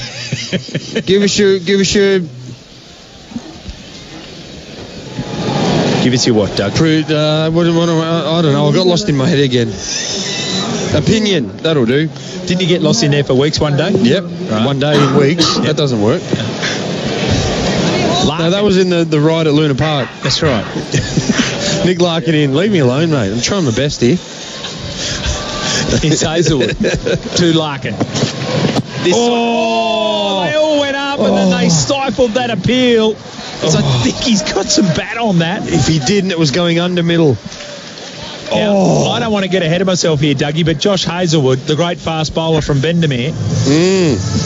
Give us your. Give us your what, Doug? I don't know. I got lost in my head again. Opinion. That'll do. Didn't you get lost in there for weeks one day? Yep. Right. 1 day in weeks. Yep. That doesn't work. No, that was in the ride at Luna Park. That's right. Nick Larkin in. Leave me alone, mate. I'm trying my best here. It's Hazelwood to Larkin. They all went up and then they stifled that appeal. So I think he's got some bat on that. If he didn't, it was going under middle. Now, I don't want to get ahead of myself here, Dougie, but Josh Hazelwood, the great fast bowler from Bendemeer,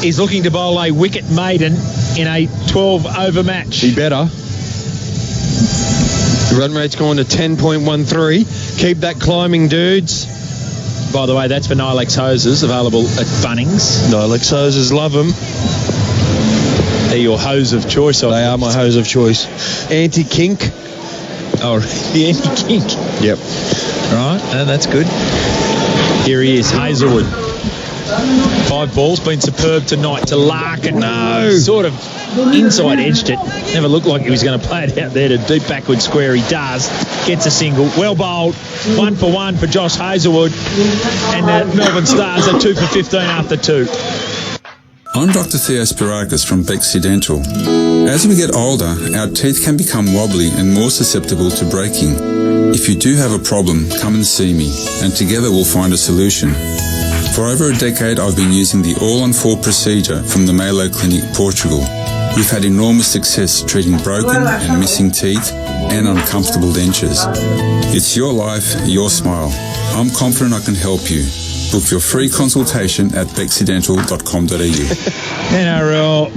is looking to bowl a wicket maiden in a 12-over match. He better. The run rate's gone to 10.13. Keep that climbing, dudes. By the way, that's for Nilex hoses, available at Bunnings. Nilex hoses, love them. They're your hose of choice. They are my hose of choice. Anti-kink. Oh, the anti-kink. Yep. Right, that's good. Here he is, Hazelwood. 5 balls, been superb tonight to Larkin. No. Sort of inside edged it. Never looked like he was going to play it out there to deep backward square. He does. Gets a single. Well bowled. 1 for 1 for Josh Hazelwood. And the Melbourne Stars are 2 for 15 after 2. I'm Dr. Theo Spirakis from Bexley Dental. As we get older, our teeth can become wobbly and more susceptible to breaking. If you do have a problem, come and see me, and together we'll find a solution. For over a decade, I've been using the all-on-4 procedure from the Malo Clinic, Portugal. We've had enormous success treating broken and missing teeth and uncomfortable dentures. It's your life, your smile. I'm confident I can help you. Book your free consultation at bexydental.com.au. NRL.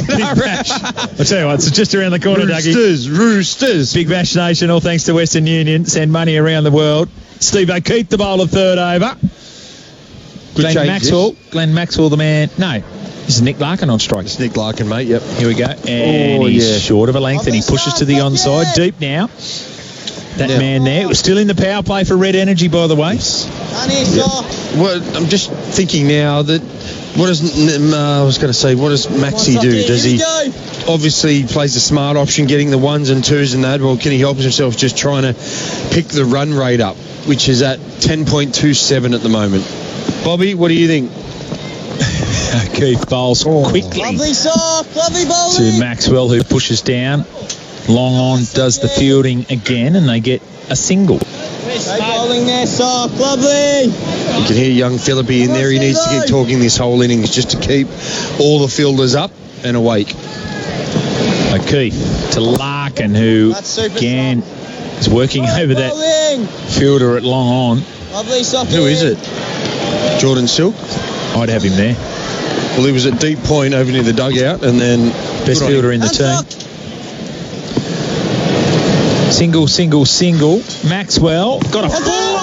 Big Bash. I'll tell you what, it's just around the corner, Dougie. Roosters. Big Bash Nation, all thanks to Western Union. Send money around the world. Steve O'Keefe, the bowler, third over. Glenn Maxwell, the man. No, this is Nick Larkin on strike. It's Nick Larkin, mate, yep. Here we go. And he's short of a length and he pushes to the onside. Deep now. That man there was still in the power play for Red Energy, by the way. Well, I'm just thinking now that what does Maxi do? Does he obviously plays the smart option, getting the 1s and 2s and that? Well, can he help himself just trying to pick the run rate up, which is at 10.27 at the moment? Bobby, what do you think? Keith bowls quickly Lovely bowling to Maxwell, who pushes down. Long on does the fielding again, and they get a single. Great bowling there, Sock. Lovely. You can hear young Philippi in there. He needs to keep talking this whole innings just to keep all the fielders up and awake. O'Keefe to Larkin, who again is working over that fielder at long on. Lovely, Sock. Who is it? Jordan Silk? I'd have him there. Well, he was at deep point over near the dugout, and then best fielder in the team. Single. Maxwell got a full ball.